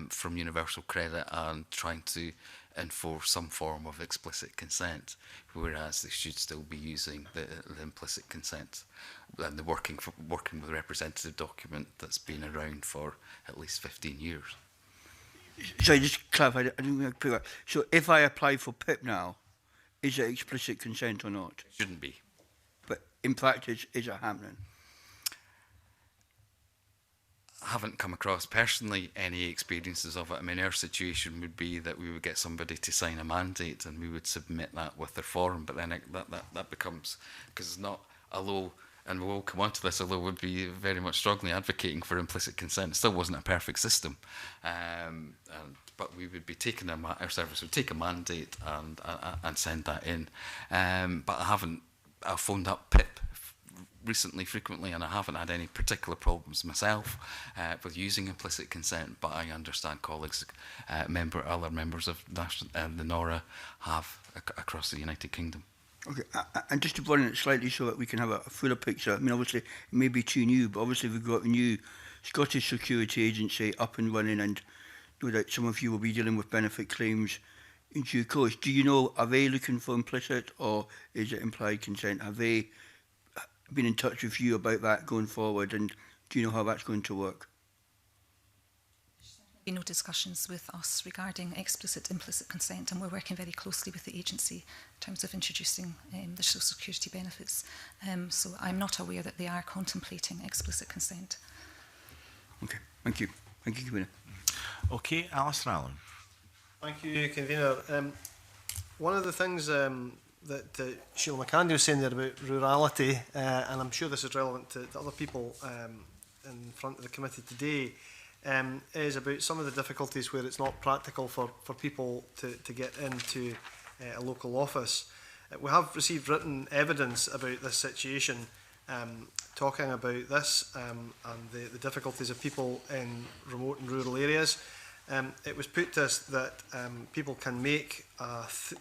from universal credit and trying to enforce some form of explicit consent, whereas they should still be using the implicit consent and the working with a representative document that's been around for at least 15 years. So just to clarify, I didn't really pick up. So if I apply for PIP now, is it explicit consent or not? It shouldn't be. But in practice, is it happening? I haven't come across personally any experiences of it. I mean, our situation would be that we would get somebody to sign a mandate and we would submit that with their form, but then that becomes, because it's not, although, and we'll come on to this, although we'd be very much strongly advocating for implicit consent, it still wasn't a perfect system. But we would be taking our service would take a mandate and send that in. But I've phoned up PIP recently, frequently, and I haven't had any particular problems myself with using implicit consent, but I understand colleagues, other members of the NORA have across the United Kingdom. Okay, and just to broaden it slightly so that we can have a fuller picture, I mean, obviously, it may be too new, but obviously we've got a new Scottish Security Agency up and running, and know that some of you will be dealing with benefit claims in due course. Do you know, are they looking for implicit or is it implied consent? Have they been in touch with you about that going forward, and do you know how that's going to work? There's been no discussions with us regarding explicit, implicit consent, and we're working very closely with the agency in terms of introducing the social security benefits. So I'm not aware that they are contemplating explicit consent. Okay, thank you. Thank you, Convener. Okay, Alistair Allen. Thank you, Convener. One of the things that Sheila McCandy was saying there about rurality, and I'm sure this is relevant to other people in front of the committee today, is about some of the difficulties where it's not practical for people to get into a local office. We have received written evidence about this situation, talking about this and the difficulties of people in remote and rural areas. It was put to us that people can make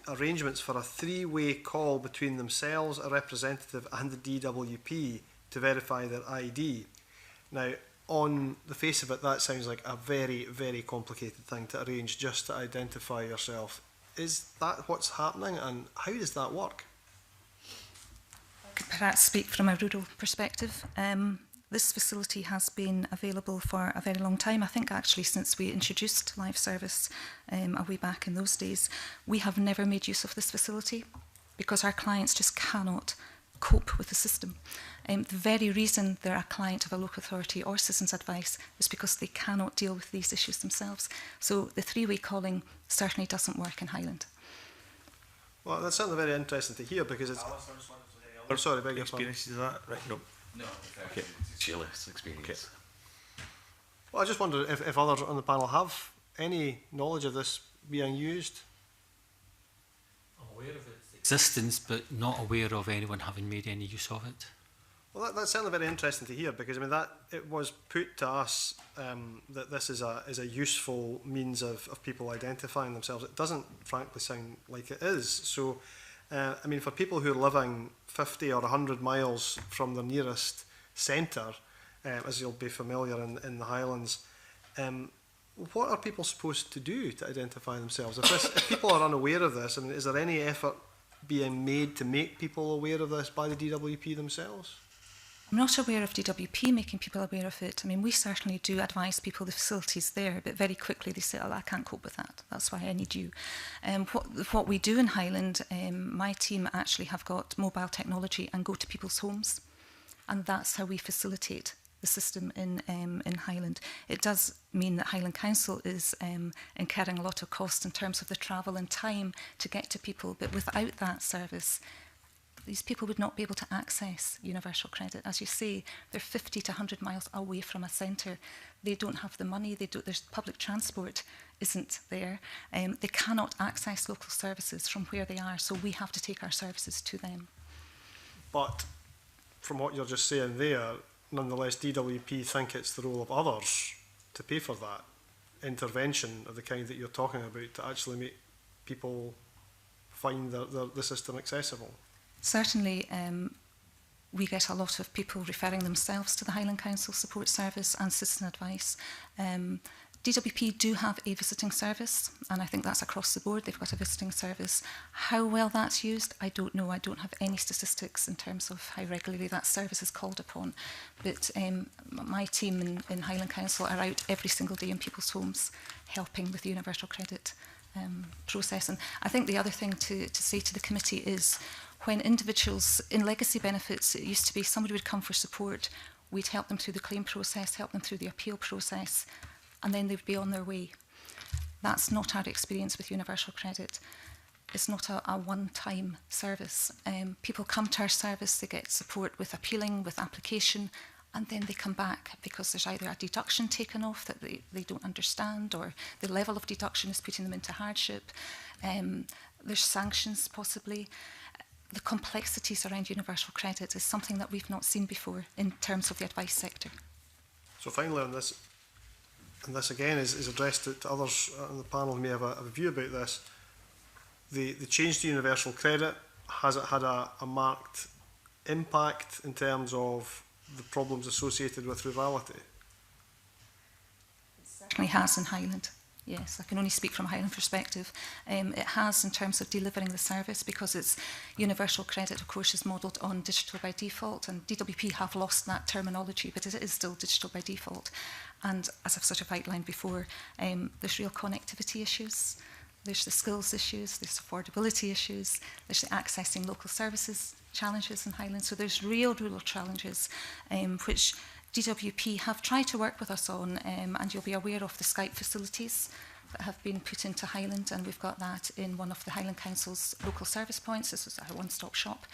arrangements for a three-way call between themselves, a representative and the DWP to verify their ID. Now, on the face of it, that sounds like a very, very complicated thing to arrange just to identify yourself. Is that what's happening, and how does that work? I could perhaps speak from a rural perspective. This facility has been available for a very long time. I think actually since we introduced live service a way back in those days, we have never made use of this facility because our clients just cannot cope with the system. The very reason they're a client of a local authority or citizens' advice is because they cannot deal with these issues themselves. So the three-way calling certainly doesn't work in Highland. Well, that's certainly very interesting to hear because it's... Oh, sorry, beg your pardon. Experiences of that? Right, no. No, okay. Sheila's experience. Okay. Well, I just wonder if others on the panel have any knowledge of this being used. I'm aware of its existence, but not aware of anyone having made any use of it. Well, that's certainly very interesting to hear because I mean that it was put to us that this is a useful means of people identifying themselves. It doesn't, frankly, sound like it is. So, I mean, for people who are living 50 or 100 miles from the nearest centre, as you'll be familiar in the Highlands, what are people supposed to do to identify themselves? If people are unaware of this, I mean, is there any effort being made to make people aware of this by the DWP themselves? I'm not aware of DWP making people aware of it. I mean, we certainly do advise people the facility's there, but very quickly they say, oh, I can't cope with that. That's why I need you. What we do in Highland, my team actually have got mobile technology and go to people's homes. And that's how we facilitate the system in Highland. It does mean that Highland Council is incurring a lot of cost in terms of the travel and time to get to people, but without that service, these people would not be able to access universal credit. As you say, they're 50 to 100 miles away from a centre. They don't have the money. There's public transport isn't there. They cannot access local services from where they are, so we have to take our services to them. But from what you're just saying there, nonetheless, DWP think it's the role of others to pay for that intervention of the kind that you're talking about to actually make people find the system accessible. Certainly, we get a lot of people referring themselves to the Highland Council Support Service and citizen advice. DWP do have a visiting service, and I think that's across the board. They've got a visiting service. How well that's used, I don't know. I don't have any statistics in terms of how regularly that service is called upon. But my team in Highland Council are out every single day in people's homes helping with the universal credit process. And I think the other thing to say to the committee is when individuals in legacy benefits, it used to be somebody would come for support, we'd help them through the claim process, help them through the appeal process, and then they'd be on their way. That's not our experience with universal credit. It's not a one-time service. People come to our service, they get support with appealing, with application, and then they come back because there's either a deduction taken off that they don't understand, or the level of deduction is putting them into hardship. There's sanctions possibly. The complexities around universal credit is something that we've not seen before in terms of the advice sector. So finally on this, and this again is addressed to others on the panel who may have a view about this, the change to universal credit, has it had a marked impact in terms of the problems associated with rurality? It certainly has in Highland. Yes, I can only speak from a Highland perspective. It has in terms of delivering the service, because it's universal credit, of course, is modelled on digital by default, and DWP have lost that terminology, but it is still digital by default. And as I've sort of outlined before, there's real connectivity issues, there's the skills issues, there's affordability issues, there's the accessing local services challenges in Highland. So there's real challenges, which DWP have tried to work with us on, and you'll be aware of the Skype facilities that have been put into Highland, and we've got that in one of the Highland Council's local service points. This is our one-stop shop,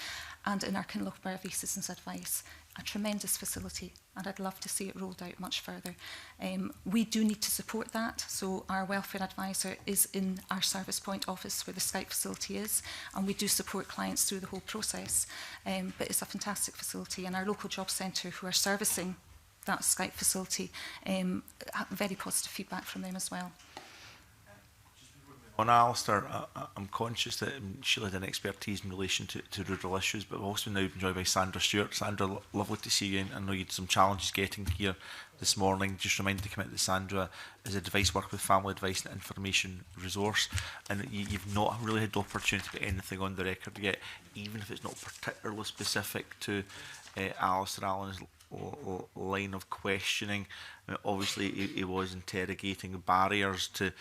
and in our Kinlochbervie Citizens Advice, a tremendous facility, and I'd love to see it rolled out much further. We do need to support that, so our welfare advisor is in our service point office where the Skype facility is, and we do support clients through the whole process. But it's a fantastic facility, and our local job centre who are servicing that Skype facility, very positive feedback from them as well. On Alistair, I'm conscious that Sheila had an expertise in relation to rural issues, but we've also been now joined by Sandra Stewart. Sandra, lovely to see you, and I know you had some challenges getting here this morning. Just remind the committee that Sandra is a device worker with Family Advice and Information Resource, and you've not really had the opportunity to put anything on the record yet, even if it's not particularly specific to Alistair Allen's line of questioning. I mean, obviously he was interrogating barriers to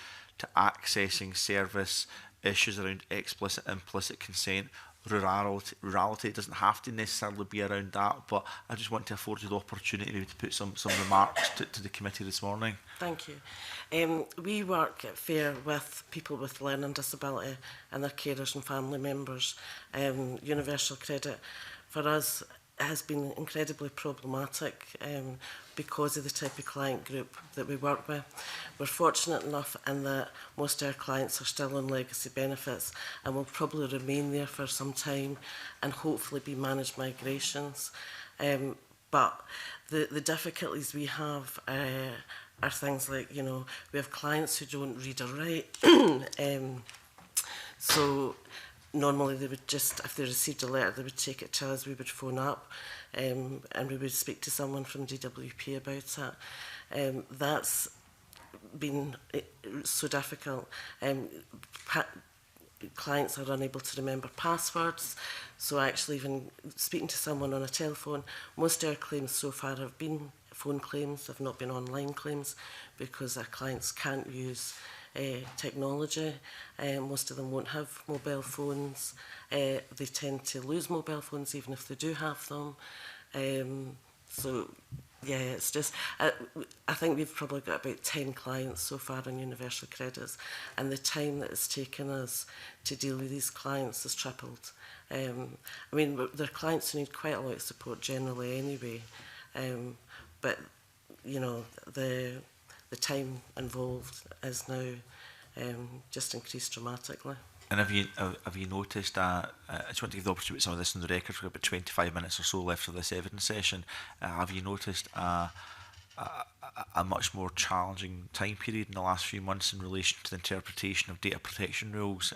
accessing service, issues around explicit, implicit consent, rurality. It doesn't have to necessarily be around that, but I just want to afford you the opportunity maybe to put some remarks to the committee this morning. Thank you. We work at FAIR with people with learning disability and their carers and family members. Universal credit for us has been incredibly problematic because of the type of client group that we work with. We're fortunate enough in that most of our clients are still on legacy benefits and will probably remain there for some time and hopefully be managed migrations. But the difficulties we have are things like, you know, we have clients who don't read or write. So normally they would just, if they received a letter, they would take it to us, we would phone up and we would speak to someone from DWP about it. That's been so difficult. Clients are unable to remember passwords, so actually even speaking to someone on a telephone, most of our claims so far have been phone claims, have not been online claims, because our clients can't use technology. Most of them won't have mobile phones. They tend to lose mobile phones even if they do have them. So, yeah, it's just, I think we've probably got about 10 clients so far on universal credits, and the time that it's taken us to deal with these clients has tripled. I mean, they're clients who need quite a lot of support generally anyway, but, you know, the time involved is now just increased dramatically. And have you noticed I just want to give the opportunity to put some of this on the record. We've got about 25 minutes or so left of this evidence session. Have you noticed a much more challenging time period in the last few months in relation to the interpretation of data protection rules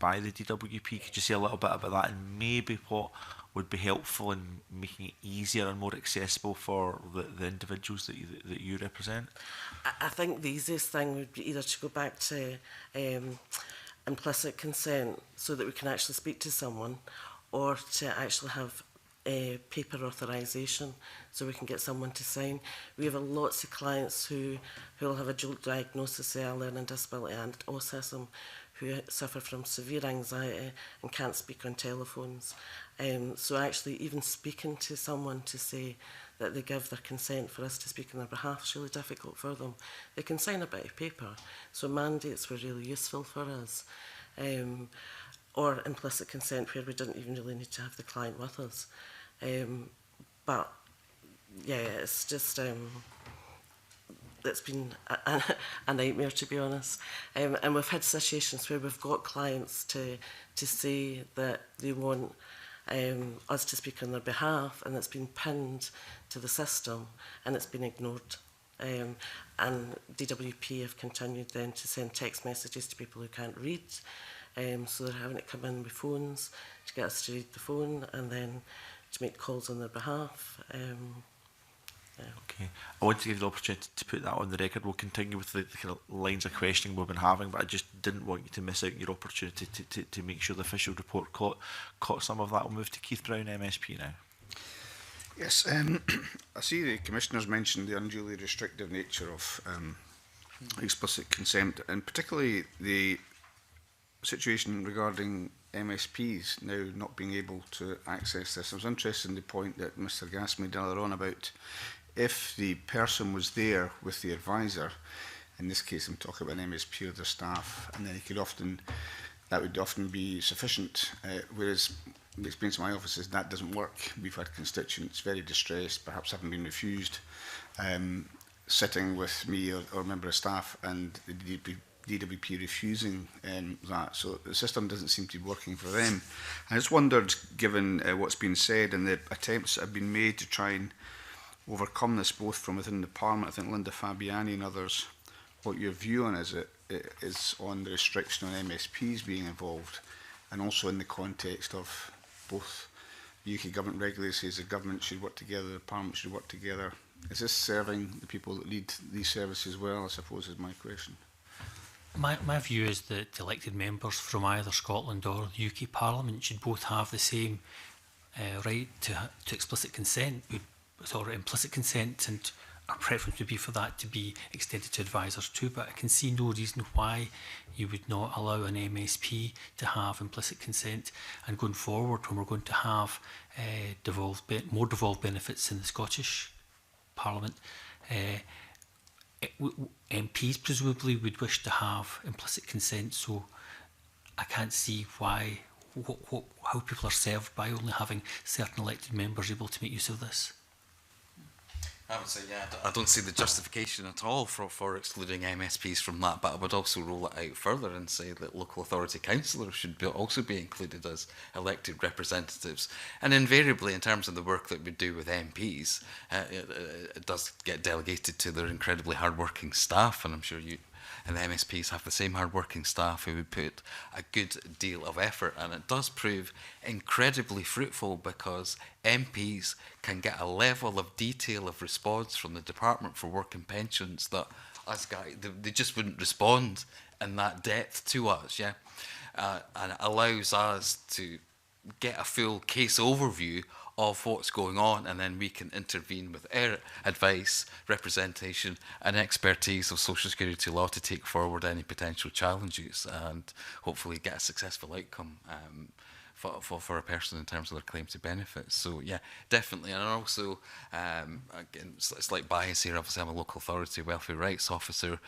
by the DWP? Could you say a little bit about that, and maybe what would be helpful in making it easier and more accessible for the individuals that you represent? I think the easiest thing would be either to go back to implicit consent so that we can actually speak to someone, or to actually have paper authorisation so we can get someone to sign. We have lots of clients who will have a dual diagnosis, say a learning disability and autism, who suffer from severe anxiety and can't speak on telephones. So actually even speaking to someone to say that they give their consent for us to speak on their behalf is really difficult for them. They can sign a bit of paper, so mandates were really useful for us. Or implicit consent, where we didn't even really need to have the client with us. But yeah, it's just it's been a nightmare, to be honest. And we've had situations where we've got clients to say that they want us to speak on their behalf, and it's been pinned to the system and it's been ignored. And DWP have continued then to send text messages to people who can't read. So they're having to come in with phones to get us to read the phone, and then to make calls on their behalf. Okay, I want to give you the opportunity to put that on the record. We'll continue with the kind of lines of questioning we've been having, but I just didn't want you to miss out your opportunity to make sure the official report caught some of that. We'll move to Keith Brown, MSP now. Yes, I see the Commissioner's mentioned the unduly restrictive nature of explicit consent, and particularly the situation regarding MSPs now not being able to access this. I was interested in the point that Mr Gass made earlier on about if the person was there with the advisor, in this case I'm talking about an MSP or their staff, and then that would often be sufficient, whereas the experience of my office is that doesn't work. We've had constituents very distressed, perhaps having been refused, sitting with me or a member of staff, and the DWP refusing that. So the system doesn't seem to be working for them. I just wondered, given what's been said and the attempts that have been made to try and overcome this, both from within the Parliament, I think Linda Fabiani and others, what your view on is on the restriction on MSPs being involved, and also in the context of both the UK government regularly says the government should work together, the Parliament should work together. Is this serving the people that lead these services well, I suppose, is my question. My view is that elected members from either Scotland or the UK Parliament should both have the same right to explicit consent, or implicit consent, and our preference would be for that to be extended to advisors too, but I can see no reason why you would not allow an MSP to have implicit consent. And going forward, when we're going to have more devolved benefits in the Scottish Parliament, MPs presumably would wish to have implicit consent, so I can't see how people are served by only having certain elected members able to make use of this. I would say, yeah, I don't see the justification at all for excluding MSPs from that, but I would also roll it out further and say that local authority councillors should also be included as elected representatives. And invariably, in terms of the work that we do with MPs, it does get delegated to their incredibly hard-working staff, and I'm sure you and the MSPs have the same hard-working staff who would put a good deal of effort, and it does prove incredibly fruitful because MPs can get a level of detail of response from the Department for Work and Pensions that us guys, they just wouldn't respond in that depth to us, yeah, and it allows us to get a full case overview of what's going on, and then we can intervene with our advice, representation and expertise of social security law to take forward any potential challenges and hopefully get a successful outcome for a person in terms of their claim to benefits. So yeah, definitely. And also, again, slight bias here. Obviously, I'm a local authority welfare rights officer.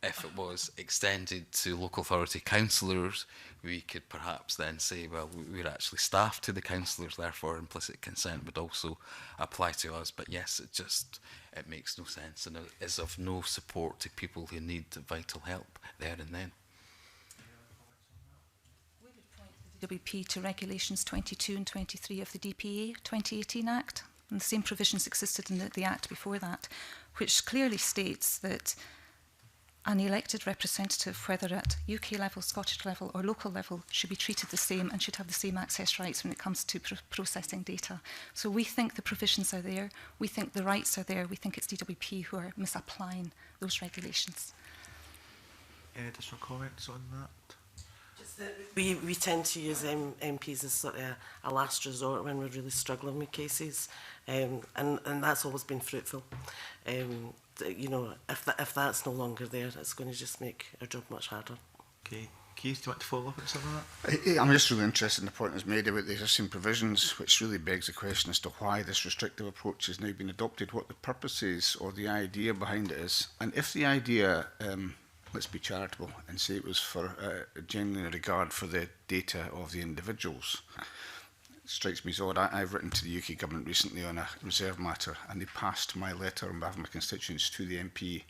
If it was extended to local authority councillors, we could perhaps then say, well, we're actually staff to the councillors, therefore implicit consent would also apply to us. But yes, it makes no sense and it is of no support to people who need vital help there and then. We would point the DWP to Regulations 22 and 23 of the DPA 2018 Act, and the same provisions existed in the Act before that, which clearly states that an elected representative, whether at UK level, Scottish level or local level, should be treated the same and should have the same access rights when it comes to processing data. So we think the provisions are there, we think the rights are there, we think it's DWP who are misapplying those regulations. Any additional comments on that? We tend to use MPs as sort of a last resort when we're really struggling with cases, and that's always been fruitful. You know, if that's no longer there, it's going to just make our job much harder. Okay, Keith, do you want to follow up on some of that? I'm just really interested in the point that's made about the existing provisions, which really begs the question as to why this restrictive approach has now been adopted, what the purpose is or the idea behind it is, and if the idea, let's be charitable and say it was for genuine regard for the data of the individuals. Strikes me as odd. I've written to the UK government recently on a reserve matter, and they passed my letter on behalf of my constituents to the MP,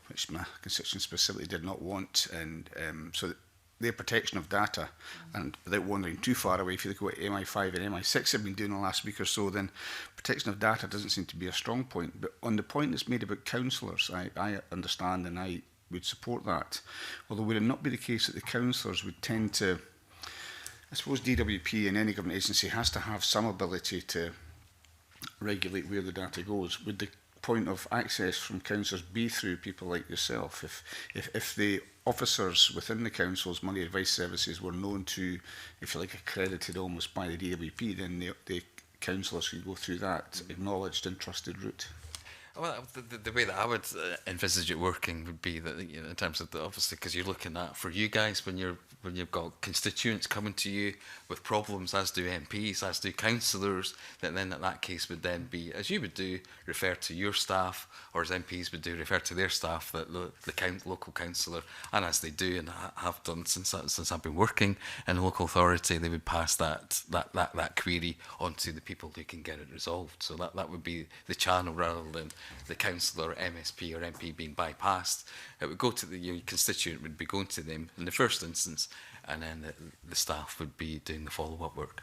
which my constituents specifically did not want, and so their protection of data, and without wandering too far away, if you look at what MI5 and MI6 have been doing in the last week or so, then protection of data doesn't seem to be a strong point. But on the point that's made about councillors, I understand and I would support that. Although would it not be the case that the councillors would tend to, I suppose DWP and any government agency has to have some ability to regulate where the data goes. Would the point of access from councillors be through people like yourself? If the officers within the council's money advice services were known to, if you like, accredited almost by the DWP, then the councillors could go through that acknowledged and trusted route. Well, the way that I would envisage it working would be that, you know, in terms of obviously, because you're looking at for you guys when you've got constituents coming to you with problems, as do MPs, as do councillors, that then that case would then be, as you would do, refer to your staff, or as MPs would do, refer to their staff, that the local councillor, and as they do and have done since I've been working in a local authority, they would pass that query onto the people who can get it resolved. So that would be the channel rather than the councillor, MSP or MP being bypassed. It would go to your constituent would be going to them in the first instance, and then the staff would be doing the follow-up work.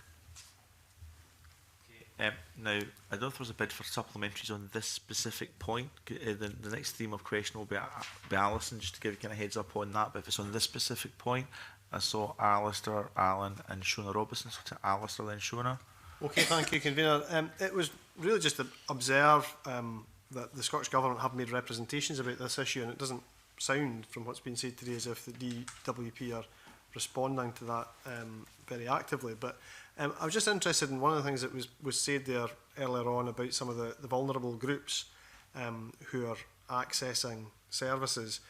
Now, I don't know if there's a bid for supplementaries on this specific point. The next theme of question will be Alison, just to give you kind of heads up on that. But if it's on this specific point, I saw Alistair, Alan and Shona Robinson. So to Alistair, then Shona. Okay, thank you, Convener. It was really just to observe that the Scottish Government have made representations about this issue, and it doesn't sound, from what's been said today, as if the DWP are responding to that very actively. But I was just interested in one of the things that was said there earlier on about some of the vulnerable groups who are accessing services.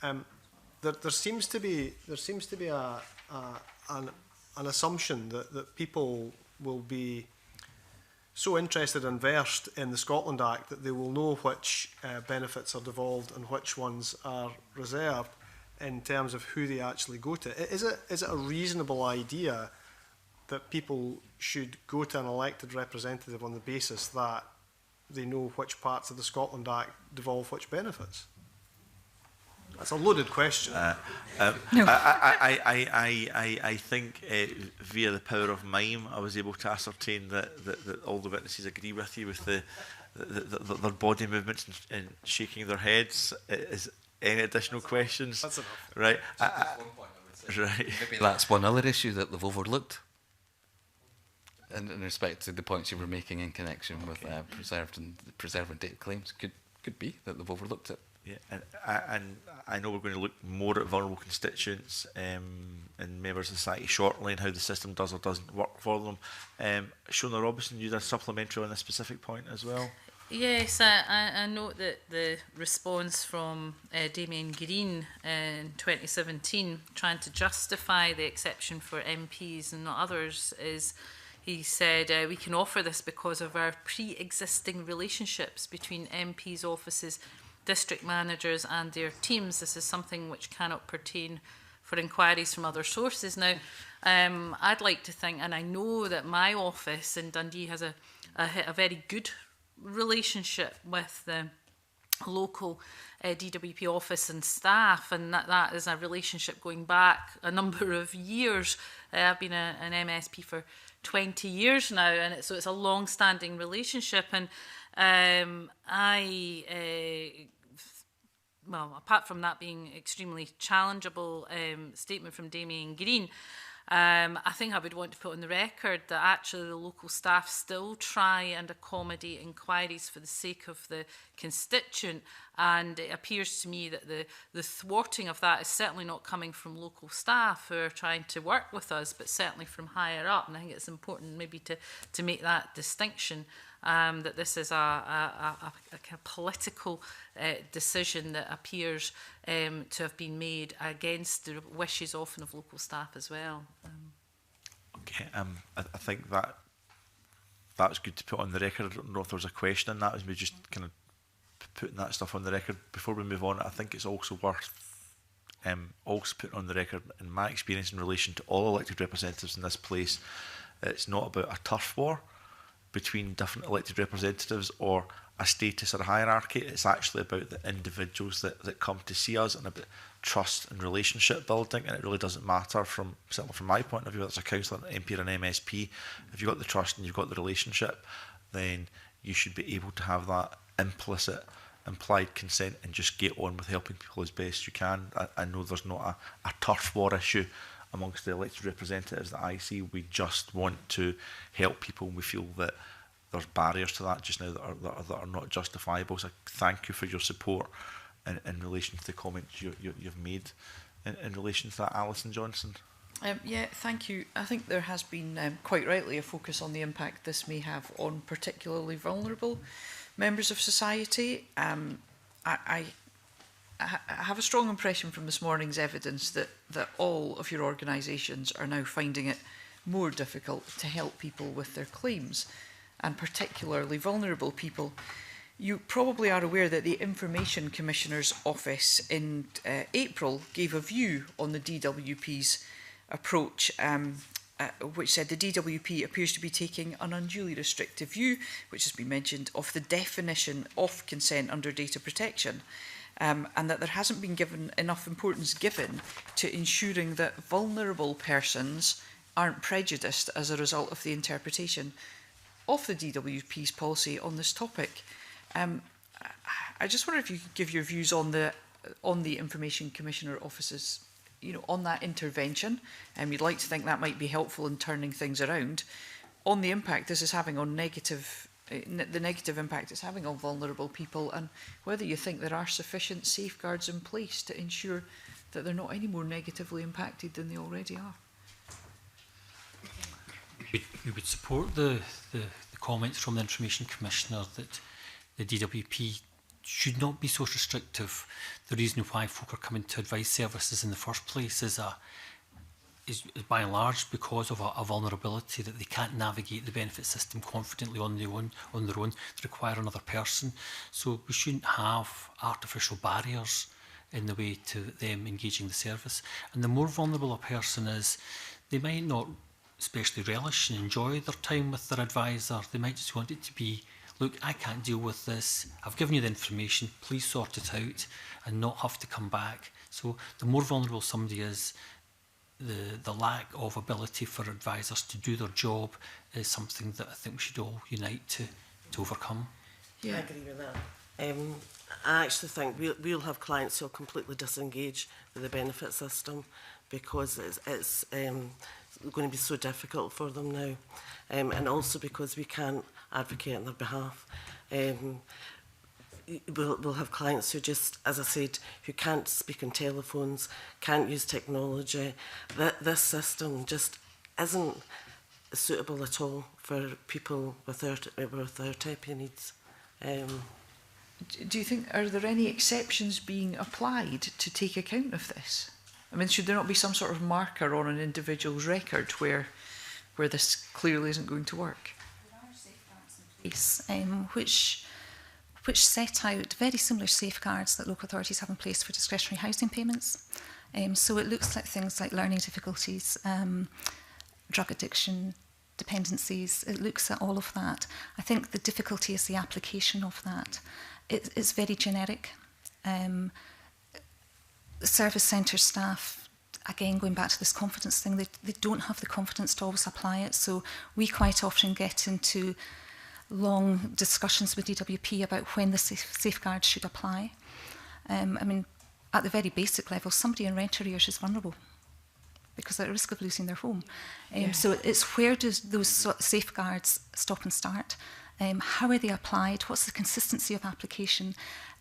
There seems to be an assumption that people will be so interested and versed in the Scotland Act that they will know which benefits are devolved and which ones are reserved in terms of who they actually go to. Is it a reasonable idea that people should go to an elected representative on the basis that they know which parts of the Scotland Act devolve which benefits? That's a loaded question. No. I think via the power of mime, I was able to ascertain that all the witnesses agree with you with their body movements and shaking their heads. Is any additional questions? That's enough. Right. Right. Maybe that's one other issue that they've overlooked. In respect to the points you were making in connection with preserving data claims, could be that they've overlooked it. Yeah, and I know we're going to look more at vulnerable constituents and members of society shortly and how the system does or doesn't work for them. Shona Robinson, you did a supplementary on a specific point as well. Yes, I note that the response from Damien Green in 2017, trying to justify the exception for MPs and not others, is he said, we can offer this because of our pre-existing relationships between MPs' offices, district managers and their teams. This is something which cannot pertain for inquiries from other sources. Now, I'd like to think, and I know that my office in Dundee has a very good relationship with the local DWP office and staff, and that is a relationship going back a number of years. I've been an MSP for 20 years now, and so it's a long-standing relationship. And well, apart from that being extremely challengeable statement from Damien Green, I think I would want to put on the record that actually the local staff still try and accommodate inquiries for the sake of the constituent, and it appears to me that the thwarting of that is certainly not coming from local staff who are trying to work with us, but certainly from higher up. And I think it's important maybe to make that distinction, that this is a kind of political decision that appears to have been made against the wishes often of local staff as well. Okay, I think that's good to put on the record. I don't know if there was a question in that, as we just kind of putting that stuff on the record. Before we move on, I think it's also worth also putting on the record, in my experience in relation to all elected representatives in this place, it's not about a turf war between different elected representatives or a status or a hierarchy. It's actually about the individuals that come to see us, and about trust and relationship building. And it really doesn't matter, certainly from my point of view, whether it's a councillor, an MP or an MSP. If you've got the trust and you've got the relationship, then you should be able to have that implicit, implied consent and just get on with helping people as best you can. I know there's not a turf war issue amongst the elected representatives that I see. We just want to help people, and we feel that there's barriers to that just now that are not justifiable. So thank you for your support in relation to the comments you've made in relation to that. Alison Johnson. Yeah, thank you. I think there has been quite rightly a focus on the impact this may have on particularly vulnerable members of society. I have a strong impression from this morning's evidence that all of your organisations are now finding it more difficult to help people with their claims, and particularly vulnerable people. You probably are aware that the Information Commissioner's Office in April gave a view on the DWP's approach, which said the DWP appears to be taking an unduly restrictive view, which has been mentioned, of the definition of consent under data protection. And that there hasn't been given enough importance given to ensuring that vulnerable persons aren't prejudiced as a result of the interpretation of the DWP's policy on this topic. I just wonder if you could give your views on the Information Commissioner Office's, on that intervention. You'd like to think that might be helpful in turning things around, on the impact this is having on the negative impact it's having on vulnerable people, and whether you think there are sufficient safeguards in place to ensure that they're not any more negatively impacted than they already are. We would support the comments from the Information Commissioner that the DWP should not be so restrictive. The reason why folk are coming to advice services in the first place is by and large because of a vulnerability that they can't navigate the benefit system confidently on their own. They require another person. So we shouldn't have artificial barriers in the way to them engaging the service. And the more vulnerable a person is, they might not especially relish and enjoy their time with their advisor. They might just want it to be, look, I can't deal with this. I've given you the information, please sort it out, and not have to come back. So the more vulnerable somebody is, the lack of ability for advisors to do their job is something that I think we should all unite to overcome. Yeah. I agree with that. I actually think we'll have clients who'll completely disengage with the benefit system because it's going to be so difficult for them now, and also because we can't advocate on their behalf. We'll have clients who just, as I said, who can't speak on telephones, can't use technology. This system just isn't suitable at all for people with their TEPI needs. Do you think, are there any exceptions being applied to take account of this? I mean, should there not be some sort of marker on an individual's record where this clearly isn't going to work? There are safeguards in place, which set out very similar safeguards that local authorities have in place for discretionary housing payments. So it looks like things like learning difficulties, drug addiction, dependencies. It looks at all of that. I think the difficulty is the application of that. It's very generic. The service centre staff, again, going back to this confidence thing, they don't have the confidence to always apply it. So we quite often get into long discussions with DWP about when the safeguards should apply. I mean, at the very basic level, somebody in rent arrears is vulnerable because they're at risk of losing their home. So it's where do those safeguards stop and start? How are they applied? What's the consistency of application?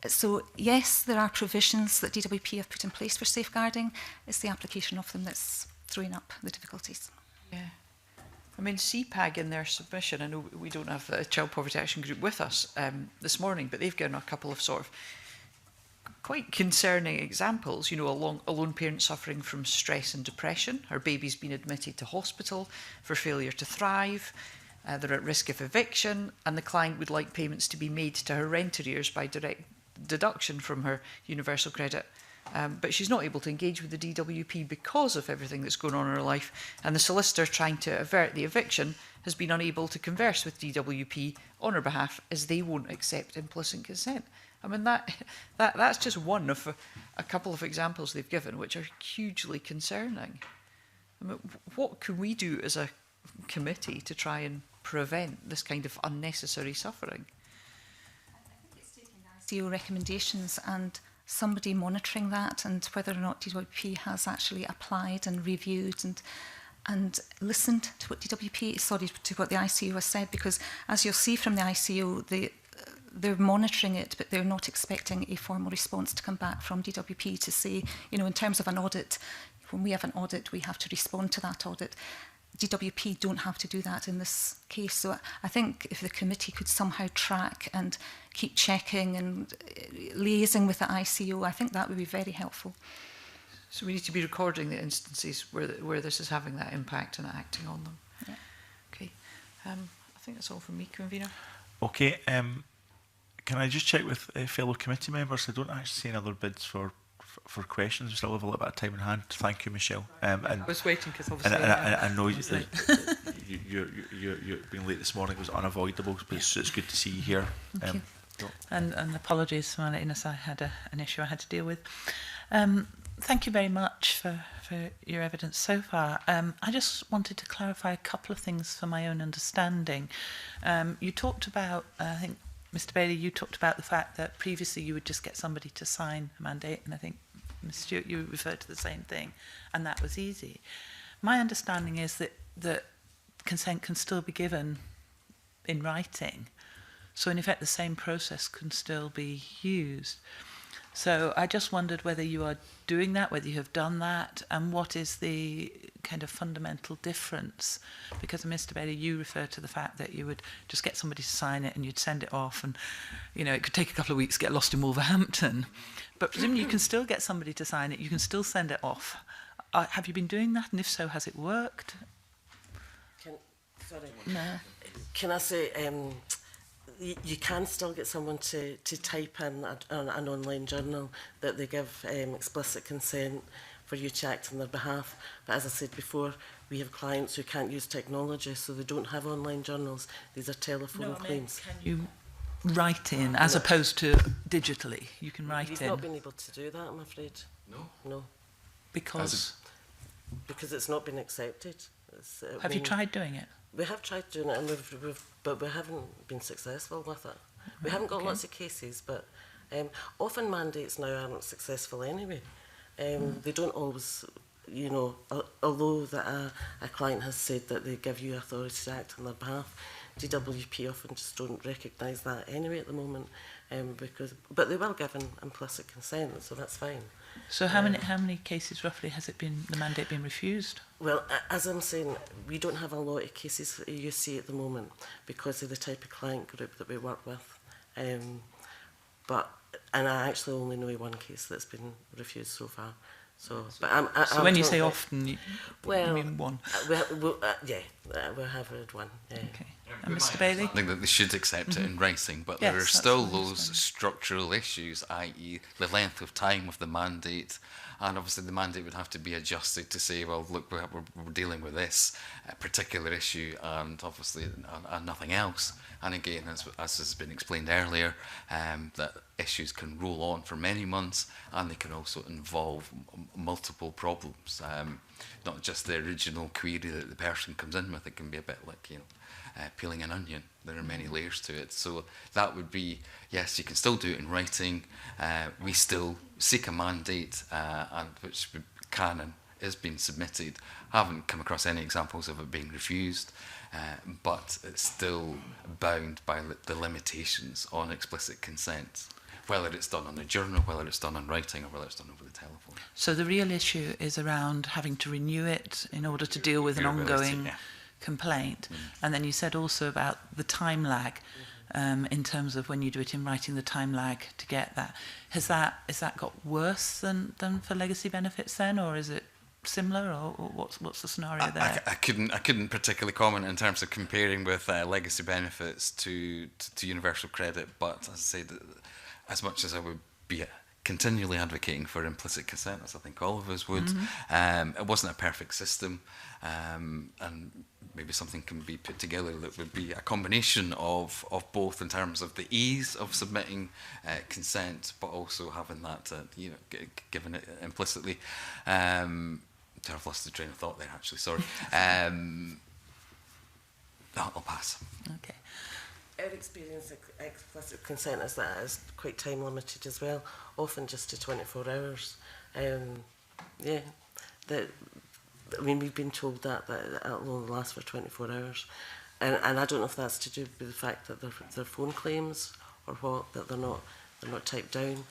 So yes, there are provisions that DWP have put in place for safeguarding. It's the application of them that's throwing up the difficulties. Yeah. I mean, CPAG in their submission, I know we don't have the Child Poverty Action Group with us this morning, but they've given a couple of sort of quite concerning examples. You know, a lone parent suffering from stress and depression. Her baby's been admitted to hospital for failure to thrive. They're at risk of eviction, and the client would like payments to be made to her rent arrears by direct deduction from her universal credit. But she's not able to engage with the DWP because of everything that's going on in her life, and the solicitor trying to avert the eviction has been unable to converse with DWP on her behalf as they won't accept implicit consent. I mean, that's just one of a couple of examples they've given, which are hugely concerning. I mean, what can we do as a committee to try and prevent this kind of unnecessary suffering? I think it's taking the ICO recommendations and somebody monitoring that, and whether or not DWP has actually applied and reviewed and listened to what to what the ICO has said, because as you'll see from the ICO, they're monitoring it, but they're not expecting a formal response to come back from DWP to say, you know, in terms of an audit, when we have an audit, we have to respond to that audit. DWP don't have to do that in this case. So I think if the committee could somehow track and keep checking and liaising with the ICO, I think that would be very helpful. So we need to be recording the instances where this is having that impact and acting on them. Yeah. Okay. I think that's all from me, Convener. Okay. Can I just check with fellow committee members? I don't actually see any other bids for questions. We still have a little bit of time in hand. Thank you, Michelle. And I was waiting because obviously I know you're being late this morning was unavoidable, but it's good to see you here. Thank you. And apologies for letting us. I had an issue I had to deal with. Thank you very much for your evidence so far. I just wanted to clarify a couple of things for my own understanding. You talked about, I think, Mr. Bailey, you talked about the fact that previously you would just get somebody to sign a mandate, and I think, Ms. Stewart, you referred to the same thing, and that was easy. My understanding is that consent can still be given in writing, so in effect the same process can still be used. So I just wondered whether you are doing that, whether you have done that, and what is the kind of fundamental difference? Because Mr. Bailey, you referred to the fact that you would just get somebody to sign it and you'd send it off, and you know it could take a couple of weeks to get lost in Wolverhampton. But presumably you can still get somebody to sign it, you can still send it off. Have you been doing that, and if so, has it worked? Can I say, you can still get someone to type in an online journal that they give explicit consent for you to act on their behalf. But as I said before, we have clients who can't use technology, so they don't have online journals. These are telephone claims. Can you write in as opposed to digitally? You can write in. We've not been able to do that, I'm afraid. No. Because it's not been accepted. Have you tried doing it? We have tried doing it, but we haven't been successful with it. We haven't got lots of cases, but often mandates now aren't successful anyway. They don't always, you know, although that a client has said that they give you authority to act on their behalf, DWP often just don't recognise that anyway at the moment, but they will give an implicit consent, so that's fine. So how many cases roughly has the mandate been refused? Well, as I'm saying, we don't have a lot of cases you see at the moment because of the type of client group that we work with. And I actually only know one case that's been refused so far. So, but so when you say often, you mean one? We have heard one. Yeah. Okay. And Mr. Bailey? I think that they should accept it in writing, but Yes, there are that's still my those understanding. structural issues, i.e. the length of time of the mandate, and obviously the mandate would have to be adjusted to say, well, look, we're dealing with this particular issue and obviously and nothing else. And again, as has been explained earlier, that issues can roll on for many months and they can also involve multiple problems. Not just the original query that the person comes in with, it can be a bit like, peeling an onion. There are many layers to it. So that would be, yes, you can still do it in writing. We still seek a mandate, and which can and is being submitted. Haven't come across any examples of it being refused, but it's still bound by the limitations on explicit consent, whether it's done on a journal, whether it's done in writing, or whether it's done over the telephone. So the real issue is around having to renew it in order to deal with an ongoing complaint. And then you said also about the time lag, in terms of when you do it in writing, the time lag to get that. Has that got worse than for legacy benefits then, or is it similar, or what's the scenario there? I couldn't particularly comment in terms of comparing with legacy benefits to universal credit, but as I said, as much as I would be continually advocating for implicit consent, as I think all of us would, it wasn't a perfect system, and maybe something can be put together that would be a combination of both in terms of the ease of submitting consent, but also having that given it implicitly. I've lost the train of thought there, actually, sorry. I'll pass. Okay. Our experience of explicit consent is that it is quite time limited as well, often just to 24 hours. We've been told that it'll only last for 24 hours. And I don't know if that's to do with the fact that they're phone claims or what, that they're not typed down,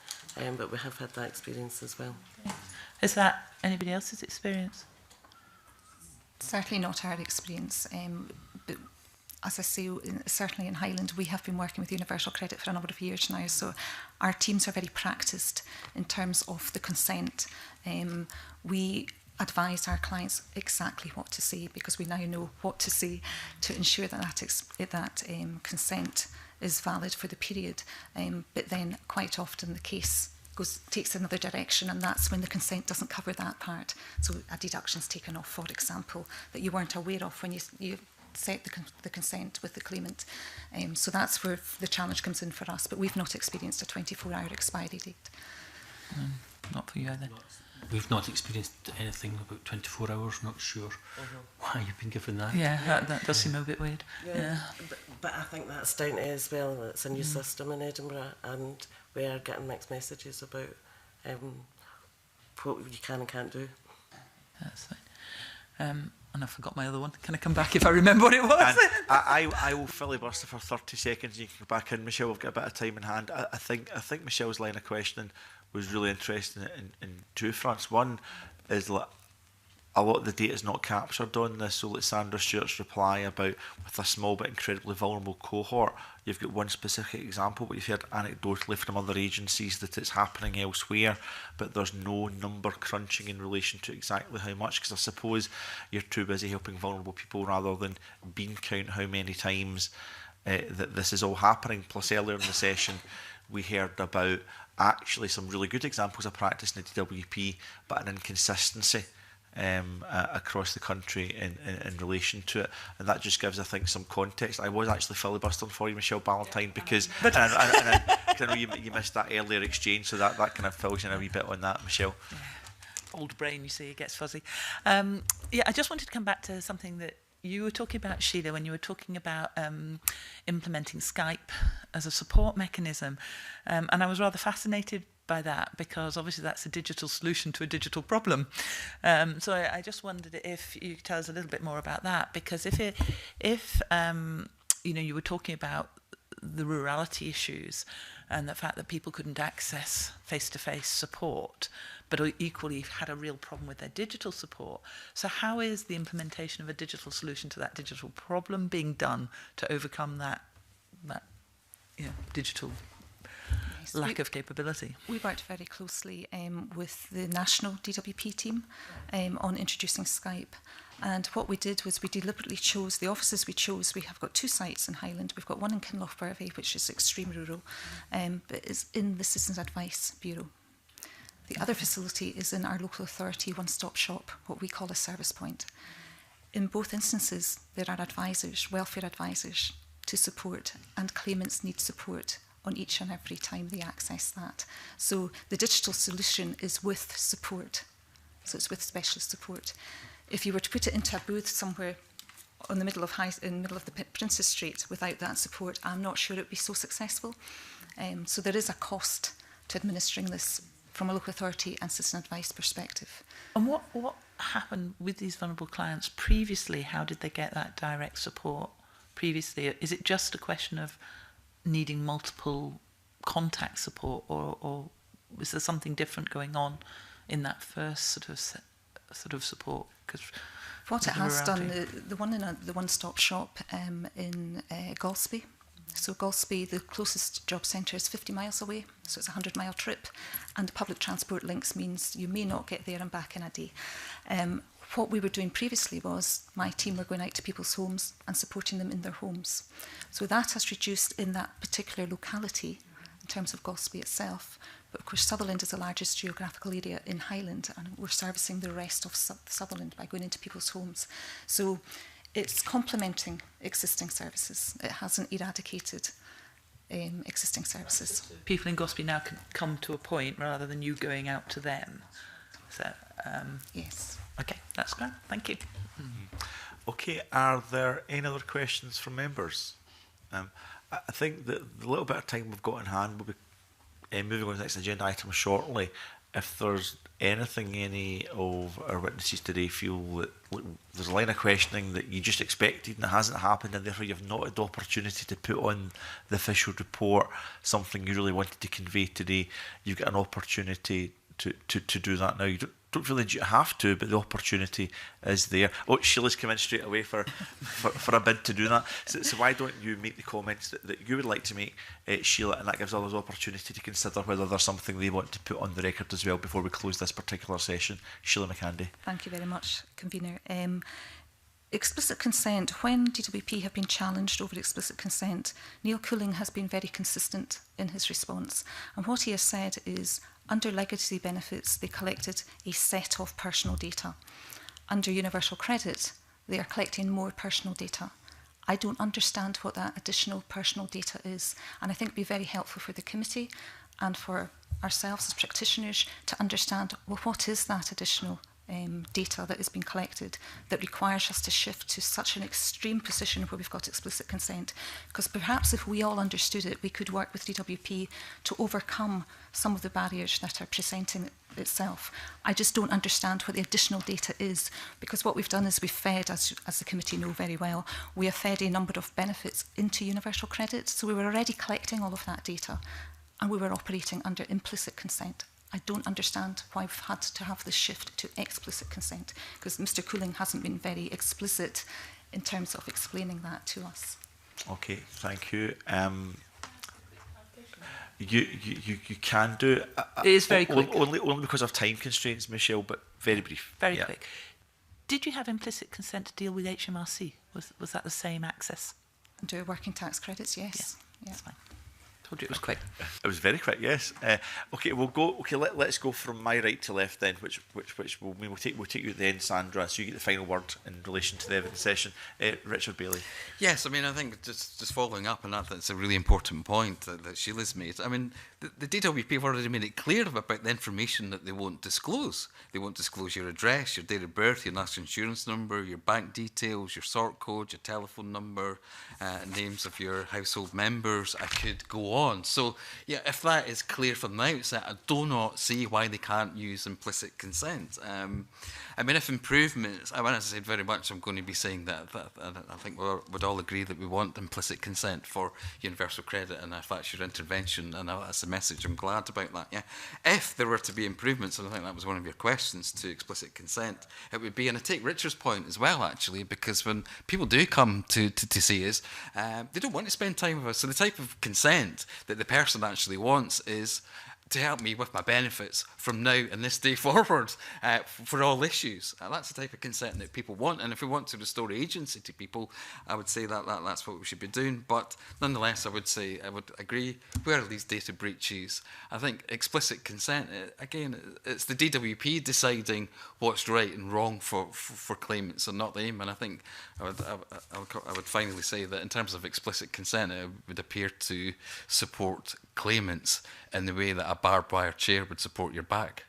but we have had that experience as well. Okay. Is that anybody else's experience? Certainly not our experience, but as I say, certainly in Highland, we have been working with Universal Credit for a number of years now, so our teams are very practised in terms of the consent. We advise our clients exactly what to say, because we now know what to say to ensure that consent is valid for the period. But then quite often the case takes another direction, and that's when the consent doesn't cover that part. So a deduction's taken off, for example, that you weren't aware of when you set the consent with the claimant. So that's where the challenge comes in for us, but we've not experienced a 24-hour expiry date. Not for you either. We've not experienced anything about 24 hours, not sure why you've been given that. Yeah, that does seem a bit weird. Yeah. But I think that's down to as well, it's a new system in Edinburgh, and we are getting mixed messages about what you can and can't do. That's fine. And I forgot my other one. Can I come back if I remember what it was? I will filibuster for 30 seconds. You can go back in, Michelle. We've got a bit of time in hand. I think Michelle's line of questioning was really interesting in two fronts. One is like a lot of the data is not captured on this. So like Sandra Stewart's reply about with a small but incredibly vulnerable cohort, you've got one specific example, but you've heard anecdotally from other agencies that it's happening elsewhere, but there's no number crunching in relation to exactly how much, because I suppose you're too busy helping vulnerable people rather than bean count how many times that this is all happening. Plus earlier in the session we heard about actually some really good examples of practice in the DWP, but an inconsistency across the country in relation to it, and that just gives, I think, some context. I was actually filibustering for you, Michelle Ballantyne, because I know you missed that earlier exchange, so that kind of fills in a wee bit on that, Michelle. Yeah. Old brain, you see, it gets fuzzy. I just wanted to come back to something that you were talking about, Sheila, when you were talking about implementing Skype as a support mechanism, and I was rather fascinated by that, because obviously that's a digital solution to a digital problem. So I just wondered if you could tell us a little bit more about that, because if you were talking about the rurality issues and the fact that people couldn't access face-to-face support, but equally had a real problem with their digital support. So how is the implementation of a digital solution to that digital problem being done to overcome that digital Yes, lack of capability? We worked very closely with the national DWP team on introducing Skype. And what we did was we deliberately chose the offices we chose. We have got 2 sites in Highland. We've got one in Kinloch Burvey, which is extreme rural, but is in the Citizens Advice Bureau. The other facility is in our local authority one-stop shop, what we call a service point. In both instances, there are advisors, welfare advisors, to support, and claimants need support on each and every time they access that. So the digital solution is with support. So it's with specialist support. If you were to put it into a booth somewhere in the middle of the Princes Street without that support, I'm not sure it would be so successful. So there is a cost to administering this from a local authority and citizen advice perspective. And what happened with these vulnerable clients previously? How did they get that direct support previously? Is it just a question of needing multiple contact support, or is there something different going on in that first sort of support? Because what it has done, the one in the one-stop shop in Golspie. So Golspie, the closest job centre is 50 miles away, so it's a 100-mile trip, and public transport links means you may not get there and back in a day. What we were doing previously was my team were going out to people's homes and supporting them in their homes. So that has reduced in that particular locality in terms of Golspie itself. But of course, Sutherland is the largest geographical area in Highland, and we're servicing the rest of Sutherland by going into people's homes. So it's complementing existing services. It hasn't eradicated existing services. People in Golspie now can come to a point rather than you going out to them. So yes. Okay, that's great. Thank you. Okay, are there any other questions from members? I think that the little bit of time we've got in hand, we'll be moving on to the next agenda item shortly. If there's anything any of our witnesses today feel that there's a line of questioning that you just expected and it hasn't happened, and therefore you've not had the opportunity to put on the official report something you really wanted to convey today, you've got an opportunity to do that now. You don't feel that you have to, but the opportunity is there. Oh, Sheila's come in straight away for a bid to do that. So why don't you make the comments that you would like to make, Sheila, and that gives others opportunity to consider whether there's something they want to put on the record as well before we close this particular session. Sheila McCandy. Thank you very much, Convener. Explicit consent, when DWP have been challenged over explicit consent, Neil Cooling has been very consistent in his response. And what he has said is, under legacy benefits, they collected a set of personal data. Under universal credit, they are collecting more personal data. I don't understand what that additional personal data is, and I think it would be very helpful for the committee and for ourselves as practitioners to understand, well, what is that additional data that has been collected that requires us to shift to such an extreme position where we've got explicit consent. Because perhaps if we all understood it, we could work with DWP to overcome some of the barriers that are presenting itself. I just don't understand what the additional data is, because what we've done is we've fed, as the committee know very well, we have fed a number of benefits into universal credit. So we were already collecting all of that data, and we were operating under implicit consent. I don't understand why we've had to have this shift to explicit consent, because Mr. Cooling hasn't been very explicit in terms of explaining that to us. Okay, thank you. You can do it. It is very quick. Only because of time constraints, Michelle, but very brief. Very quick. Did you have implicit consent to deal with HMRC? Was that the same access? Under working tax credits, yes. Yeah. That's fine. Told you it was quick. It was very quick, yes. Okay, we'll go. Okay, let's go from my right to left then, which we'll take you at the end, Sandra. So you get the final word in relation to the evidence session. Richard Bailey. Yes, I mean, I think just following up on that, that's a really important point that Sheila's made. I mean, the DWP have already made it clear about the information that they won't disclose. They won't disclose your address, your date of birth, your national insurance number, your bank details, your sort code, your telephone number, names of your household members. I could go on. So, yeah, if that is clear from the outset, I do not see why they can't use implicit consent. I mean, if improvements, as I said, very much I'm going to be saying that I think we would all agree that we want implicit consent for universal credit, and if that's your intervention, and that's the message, I'm glad about that, yeah. If there were to be improvements, and I think that was one of your questions, to explicit consent, it would be, and I take Richard's point as well, actually, because when people do come to see us, they don't want to spend time with us. So the type of consent that the person actually wants is to help me with my benefits from now and this day forward for all issues. That's the type of consent that people want. And if we want to restore agency to people, I would say that's what we should be doing. But nonetheless, I would say, I would agree, where are these data breaches? I think explicit consent, again, it's the DWP deciding what's right and wrong for claimants and not them. And I think I would finally say that in terms of explicit consent, it would appear to support claimants in the way that a barbed wire chair would support your back.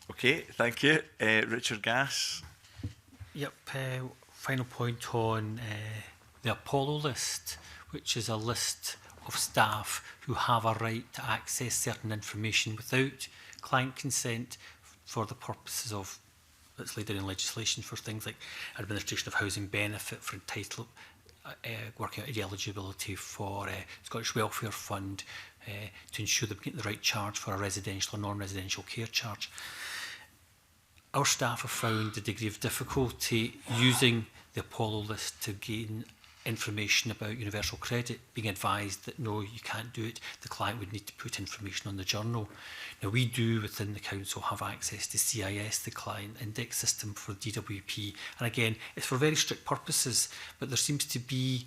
Okay, thank you. Richard Gass. Yep, final point on the Apollo list, which is a list of staff who have a right to access certain information without client consent for the purposes of, that's laid down in legislation for things like administration of housing benefit, for entitled working out eligibility for Scottish Welfare Fund, to ensure they get the right charge for a residential or non-residential care charge. Our staff have found a degree of difficulty using the Apollo list to gain information about universal credit, being advised that no, you can't do it, the client would need to put information on the journal. Now, we do within the council have access to CIS, the client index system for DWP, and again, it's for very strict purposes, but there seems to be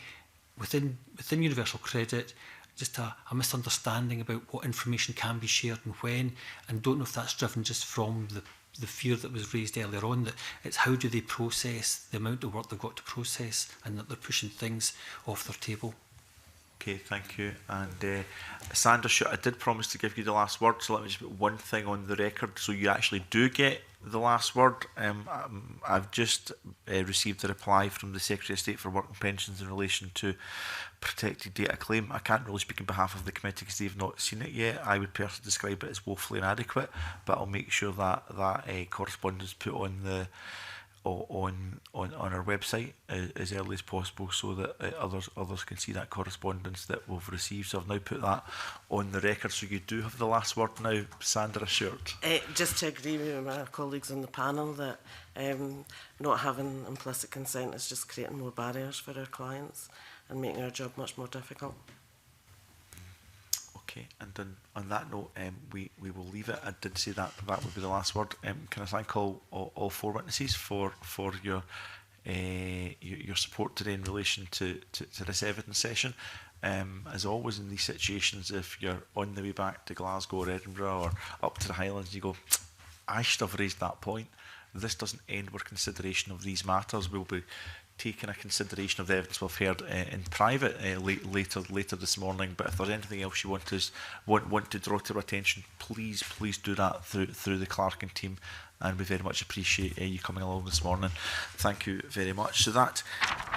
within universal credit just a misunderstanding about what information can be shared and when, and don't know if that's driven just from the fear that was raised earlier on, that it's how do they process the amount of work they've got to process, and that they're pushing things off their table. Okay, thank you. And Sandra, I did promise to give you the last word, so let me just put one thing on the record so you actually do get the last word. I've just received a reply from the Secretary of State for Work and Pensions in relation to protected data claim. I can't really speak on behalf of the committee because they've not seen it yet. I would personally describe it as woefully inadequate, but I'll make sure that correspondence put on the on our website as early as possible, so that others can see that correspondence that we've received. So I've now put that on the record, so you do have the last word now, Sandra Short. Just to agree with my colleagues on the panel that not having implicit consent is just creating more barriers for our clients and making our job much more difficult. Okay, and on that note, we will leave it. I did say that would be the last word. Can I thank all four witnesses for your support today in relation to this evidence session. As always in these situations, if you're on the way back to Glasgow or Edinburgh or up to the Highlands, you go, I should have raised that point. This doesn't end with consideration of these matters. We'll be taking a consideration of the evidence we've heard in private later this morning. But if there's anything else you want to draw to our attention, please do that through the clerking team, and we very much appreciate you coming along this morning. Thank you very much. So that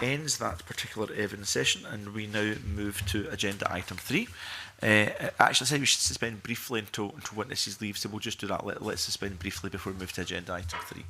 ends that particular evidence session, and we now move to agenda item 3. Actually, I said we should suspend briefly until witnesses leave, so we'll just do that. Let's suspend briefly before we move to agenda item 3.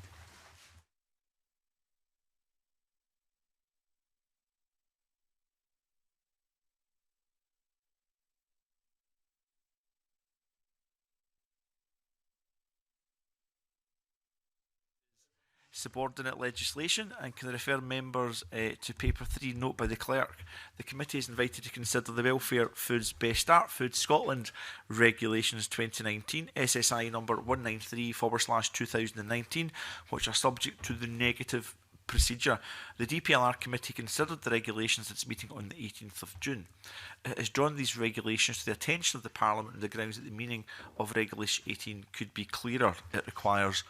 Subordinate legislation, and can I refer members to paper 3, note by the clerk. The committee is invited to consider the Welfare Foods Best Start Food Scotland Regulations 2019 SSI number 193/2019, which are subject to the negative procedure. The DPLR committee considered the regulations at its meeting on the 18th of June. It has drawn these regulations to the attention of the Parliament on the grounds that the meaning of Regulation 18 could be clearer. It requires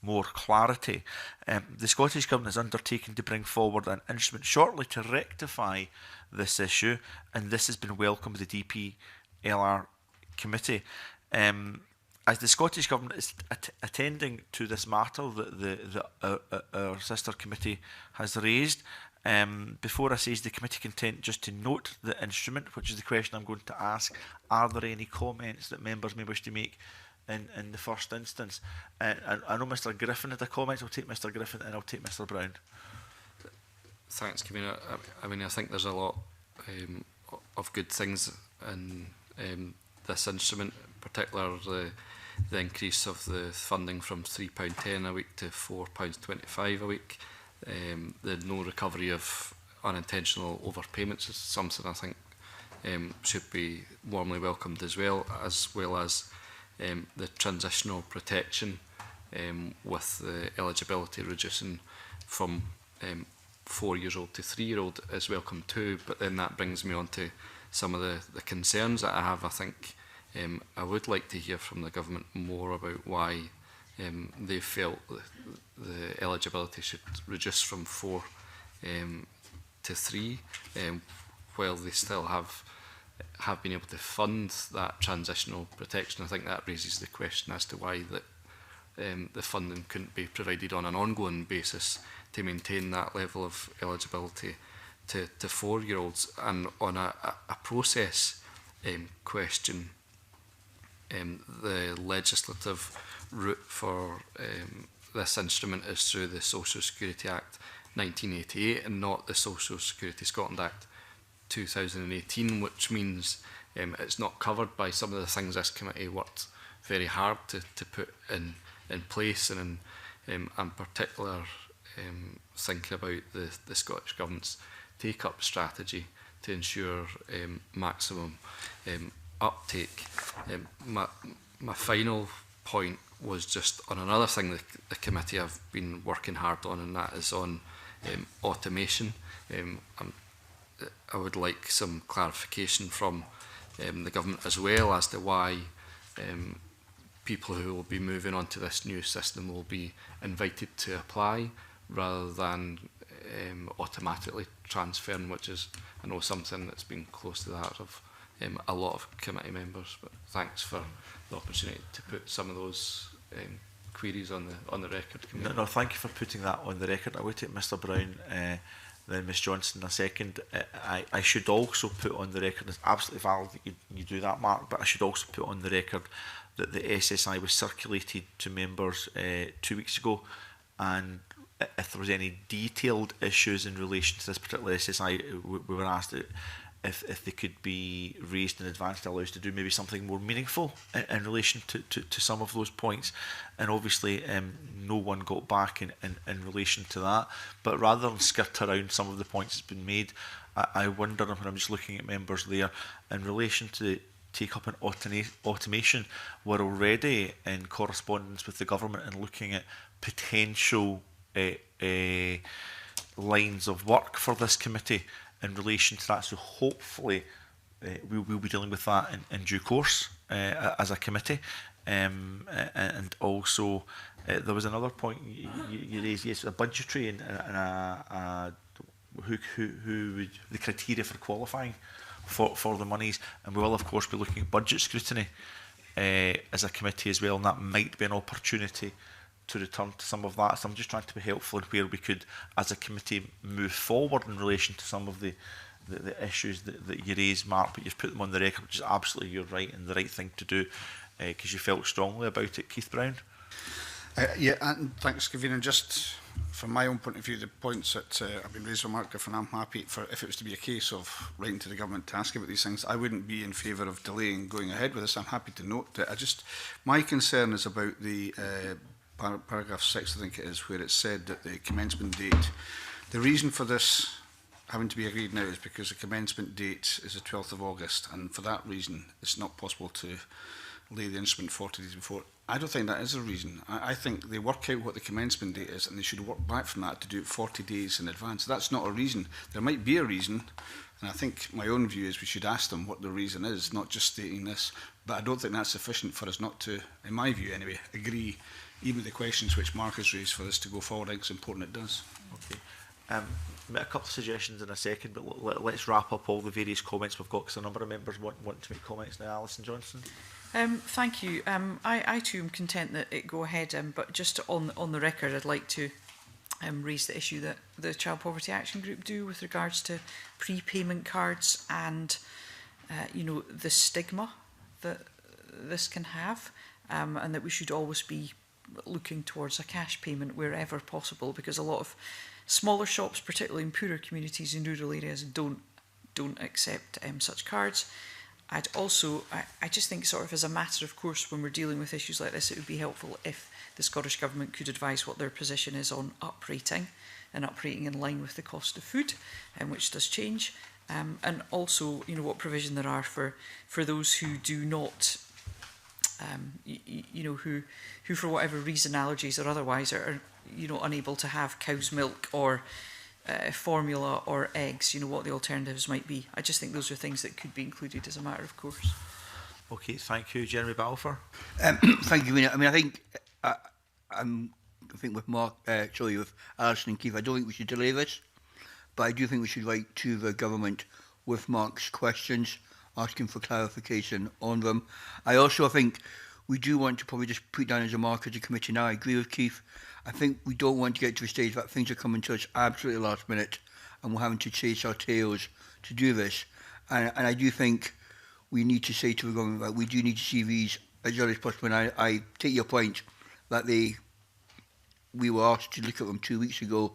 more clarity. The Scottish Government has undertaken to bring forward an instrument shortly to rectify this issue, and this has been welcomed by the DPLR committee. as the Scottish Government is attending to this matter that our sister committee has raised, before I say is the committee content just to note the instrument, which is the question I'm going to ask, are there any comments that members may wish to make in the first instance? I know Mr Griffin had a comment. I'll take Mr Griffin and I'll take Mr Brown. Thanks, Convener. I mean, I think there's a lot of good things in this instrument, in particular the increase of the funding from £3.10 a week to £4.25 a week. The no recovery of unintentional overpayments is something I think should be warmly welcomed, as well as the transitional protection with the eligibility reducing from 4-year-old to 3-year-old is welcome too. But then that brings me on to some of the concerns that I have. I think I would like to hear from the government more about why they felt the eligibility should reduce from 4 to 3, while they still have been able to fund that transitional protection. I think that raises the question as to why that the funding couldn't be provided on an ongoing basis to maintain that level of eligibility to 4-year-olds. And on a process question, the legislative route for this instrument is through the Social Security Act 1988 and not the Social Security Scotland Act 2018, which means it's not covered by some of the things this committee worked very hard to put in place, and in particular thinking about the Scottish Government's take-up strategy to ensure maximum uptake. My final point was just on another thing that the committee have been working hard on, and that is on automation. I would like some clarification from the government as well as to why people who will be moving on to this new system will be invited to apply rather than automatically transferring, which is, I know, something that's been close to the heart of a lot of committee members. But thanks for the opportunity to put some of those queries on the record. No, thank you for putting that on the record. I will take Mr Brown, then Ms Johnson in a second. I should also put on the record, it's absolutely valid that you do that, Mark, but I should also put on the record that the SSI was circulated to members 2 weeks ago, and if there was any detailed issues in relation to this particular SSI, we were asked if they could be raised in advance to allow us to do maybe something more meaningful in relation to some of those points. And obviously no one got back in relation to that. But rather than skirt around some of the points that's been made, I wonder, when I'm just looking at members there, in relation to take up an automation, we're already in correspondence with the government and looking at potential lines of work for this committee in relation to that. So hopefully we'll be dealing with that in due course as a committee. And also there was another point you raised, yes, a budgetary and who would the criteria for qualifying for the monies, and we will of course be looking at budget scrutiny as a committee as well, and that might be an opportunity to return to some of that. So I'm just trying to be helpful in where we could, as a committee, move forward in relation to some of the issues that you raised, Mark, but you've put them on the record, which is absolutely your right and the right thing to do, because you felt strongly about it. Keith Brown? Yeah, and thanks, Convener. Just from my own point of view, the points that have been raised by Mark Griffin, I'm happy for, if it was to be a case of writing to the government to ask about these things, I wouldn't be in favour of delaying going ahead with this. I'm happy to note that. My concern is about the paragraph 6, I think it is, where it said that the commencement date, the reason for this having to be agreed now is because the commencement date is the 12th of August, and for that reason it's not possible to lay the instrument 40 days before. I don't think that is a reason. I think they work out what the commencement date is and they should work back from that to do it 40 days in advance. That's not a reason. There might be a reason, and I think my own view is we should ask them what the reason is, not just stating this. But I don't think that's sufficient for us not to, in my view anyway, agree even with the questions which Mark has raised for this to go forward. I think it's important it does. Okay. make a couple of suggestions in a second, but let's wrap up all the various comments we've got, because a number of members want to make comments now. Alison Johnson. Thank you. I too am content that it go ahead, but just on the record, I'd like to raise the issue that the Child Poverty Action Group do with regards to prepayment cards and the stigma that this can have, and that we should always be looking towards a cash payment wherever possible, because a lot of smaller shops, particularly in poorer communities in rural areas, don't accept such cards. I just think, sort of as a matter of course, when we're dealing with issues like this, it would be helpful if the Scottish Government could advise what their position is on uprating, and uprating in line with the cost of food, which does change, and also what provision there are for those who do not, who for whatever reason, allergies or otherwise, are unable to have cow's milk or formula or eggs, what the alternatives might be. I just think those are things that could be included as a matter of course. Okay, thank you. Jeremy Balfour. Thank you, Mina. I mean, I think with with Alison and Keith, I don't think we should delay this, but I do think we should write to the government with Mark's questions, asking for clarification on them. I also think we do want to probably just put down as a mark as a committee now. I agree with Keith. I think we don't want to get to a stage that things are coming to us absolutely last minute and we're having to chase our tails to do this. And I do think we need to say to the government that we do need to see these as early as possible. And I take your point that we were asked to look at them 2 weeks ago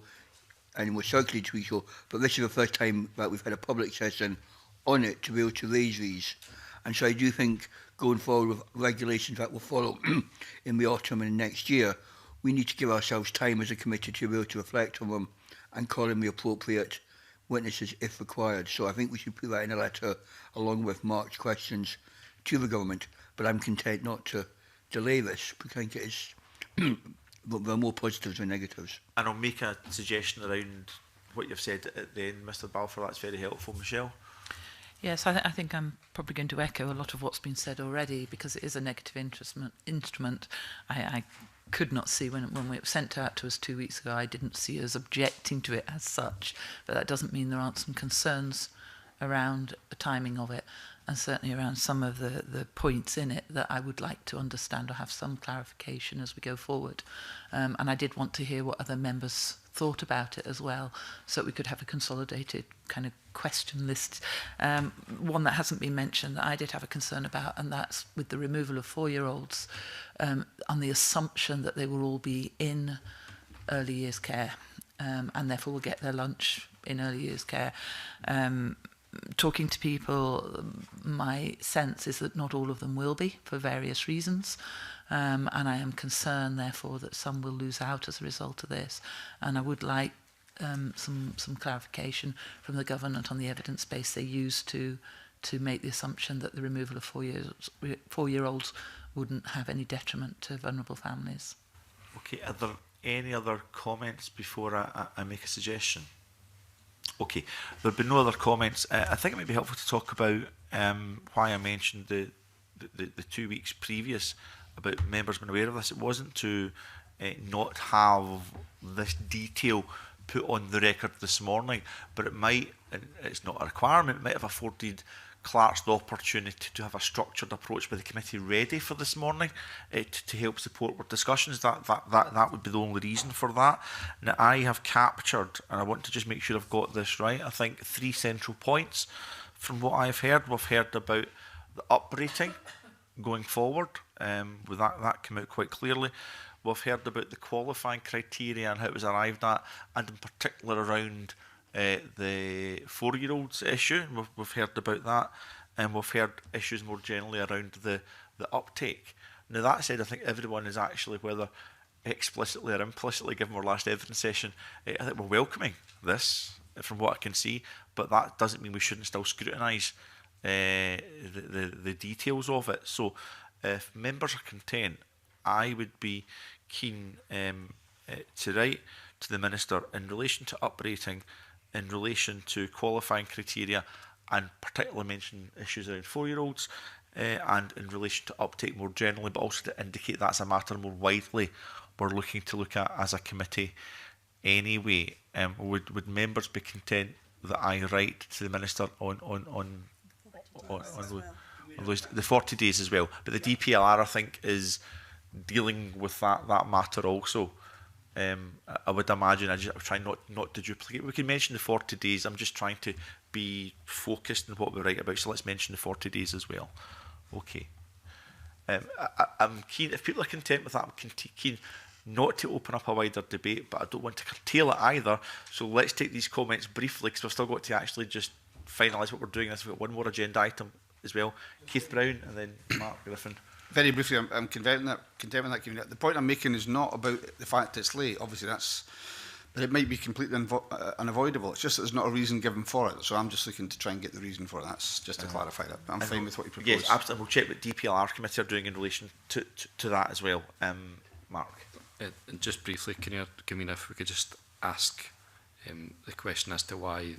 and were circulated 2 weeks ago, but this is the first time that we've had a public session on it to be able to raise these. And so I do think going forward with regulations that will follow in the autumn and next year, we need to give ourselves time as a committee to be able to reflect on them and call in the appropriate witnesses if required. So I think we should put that in a letter along with Mark's questions to the government, but I'm content not to delay this because I think it is there are more positives than negatives. And I'll make a suggestion around what you've said at the end, Mr Balfour. That's very helpful. Michelle? Yes, I think I'm probably going to echo a lot of what's been said already, because it is a negative instrument. I could not see when it was sent out to us 2 weeks ago, I didn't see us objecting to it as such, but that doesn't mean there aren't some concerns around the timing of it, and certainly around some of the points in it that I would like to understand or have some clarification as we go forward. And I did want to hear what other members thought about it as well, so that we could have a consolidated kind of question list. One that hasn't been mentioned that I did have a concern about, and that's with the removal of 4-year-olds on the assumption that they will all be in early years care, and therefore will get their lunch in early years care. Talking to people, my sense is that not all of them will be, for various reasons. And I am concerned, therefore, that some will lose out as a result of this. And I would like some clarification from the government on the evidence base they use to make the assumption that the removal of 4-year-olds wouldn't have any detriment to vulnerable families. Okay, are there any other comments before I make a suggestion? Okay, there have been no other comments. I think it might be helpful to talk about why I mentioned the 2 weeks previous about members being aware of this. It wasn't to not have this detail put on the record this morning, but it might, and it's not a requirement, it might have afforded clerks the opportunity to have a structured approach by the committee ready for this morning to help support our discussions. That would be the only reason for that. Now, I have captured, and I want to just make sure I've got this right, I think 3 central points from what I've heard. We've heard about the uprating going forward, with that came out quite clearly. We've heard about the qualifying criteria and how it was arrived at, and in particular around the 4-year-olds issue. We've heard about that, and we've heard issues more generally around the uptake. Now, that said, I think everyone is actually, whether explicitly or implicitly, given our last evidence session, I think we're welcoming this from what I can see, but that doesn't mean we shouldn't still scrutinise the details of it. So if members are content, I would be keen to write to the Minister in relation to uprating, in relation to qualifying criteria, and particularly mention issues around 4-year-olds, and in relation to uptake more generally, but also to indicate that's a matter more widely we're looking to look at as a committee anyway. Would members be content that I write to the Minister on those, the 40 days as well? But the DPLR, I think, is dealing with that matter also. I would imagine I'm trying not to duplicate. We can mention the 40 days. I'm just trying to be focused on what we write about. So let's mention the 40 days as well. Okay. I'm keen, if people are content with that, I'm keen not to open up a wider debate, but I don't want to curtail it either. So let's take these comments briefly, because we've still got to actually just finalise what we're doing. We've got one more agenda item as well. Keith Brown and then Mark Griffin. Very briefly, I'm condemning that. The point I'm making is not about the fact that it's late. Obviously, but it might be completely unavoidable. It's just that there's not a reason given for it. So I'm just looking to try and get the reason for it. That's just to clarify that. I'm fine with what you propose. Yes, absolutely. We'll check what DPLR committee are doing in relation to that as well. Mark. And just briefly, Convener, if we could just ask the question as to why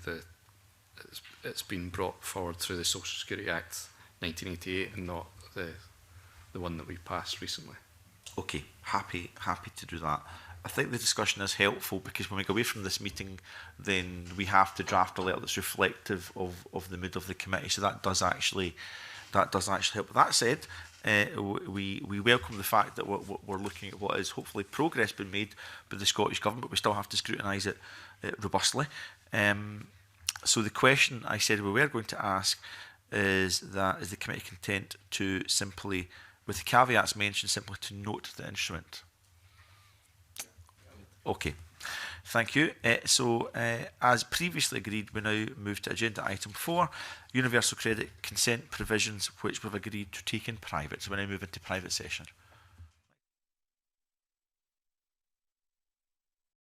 it's been brought forward through the Social Security Act 1988 and not the one that we passed recently. Okay, happy to do that. I think the discussion is helpful because when we go away from this meeting, then we have to draft a letter that's reflective of the mood of the committee. So that does actually help. That said, we welcome the fact that we're looking at what is hopefully progress being made by the Scottish Government, but we still have to scrutinise it robustly. So the question I said we were going to ask is the committee content to simply, with the caveats mentioned, simply to note the instrument? Okay, thank you. As previously agreed, we now move to agenda item 4, universal credit consent provisions, which we've agreed to take in private. So we now move into private session.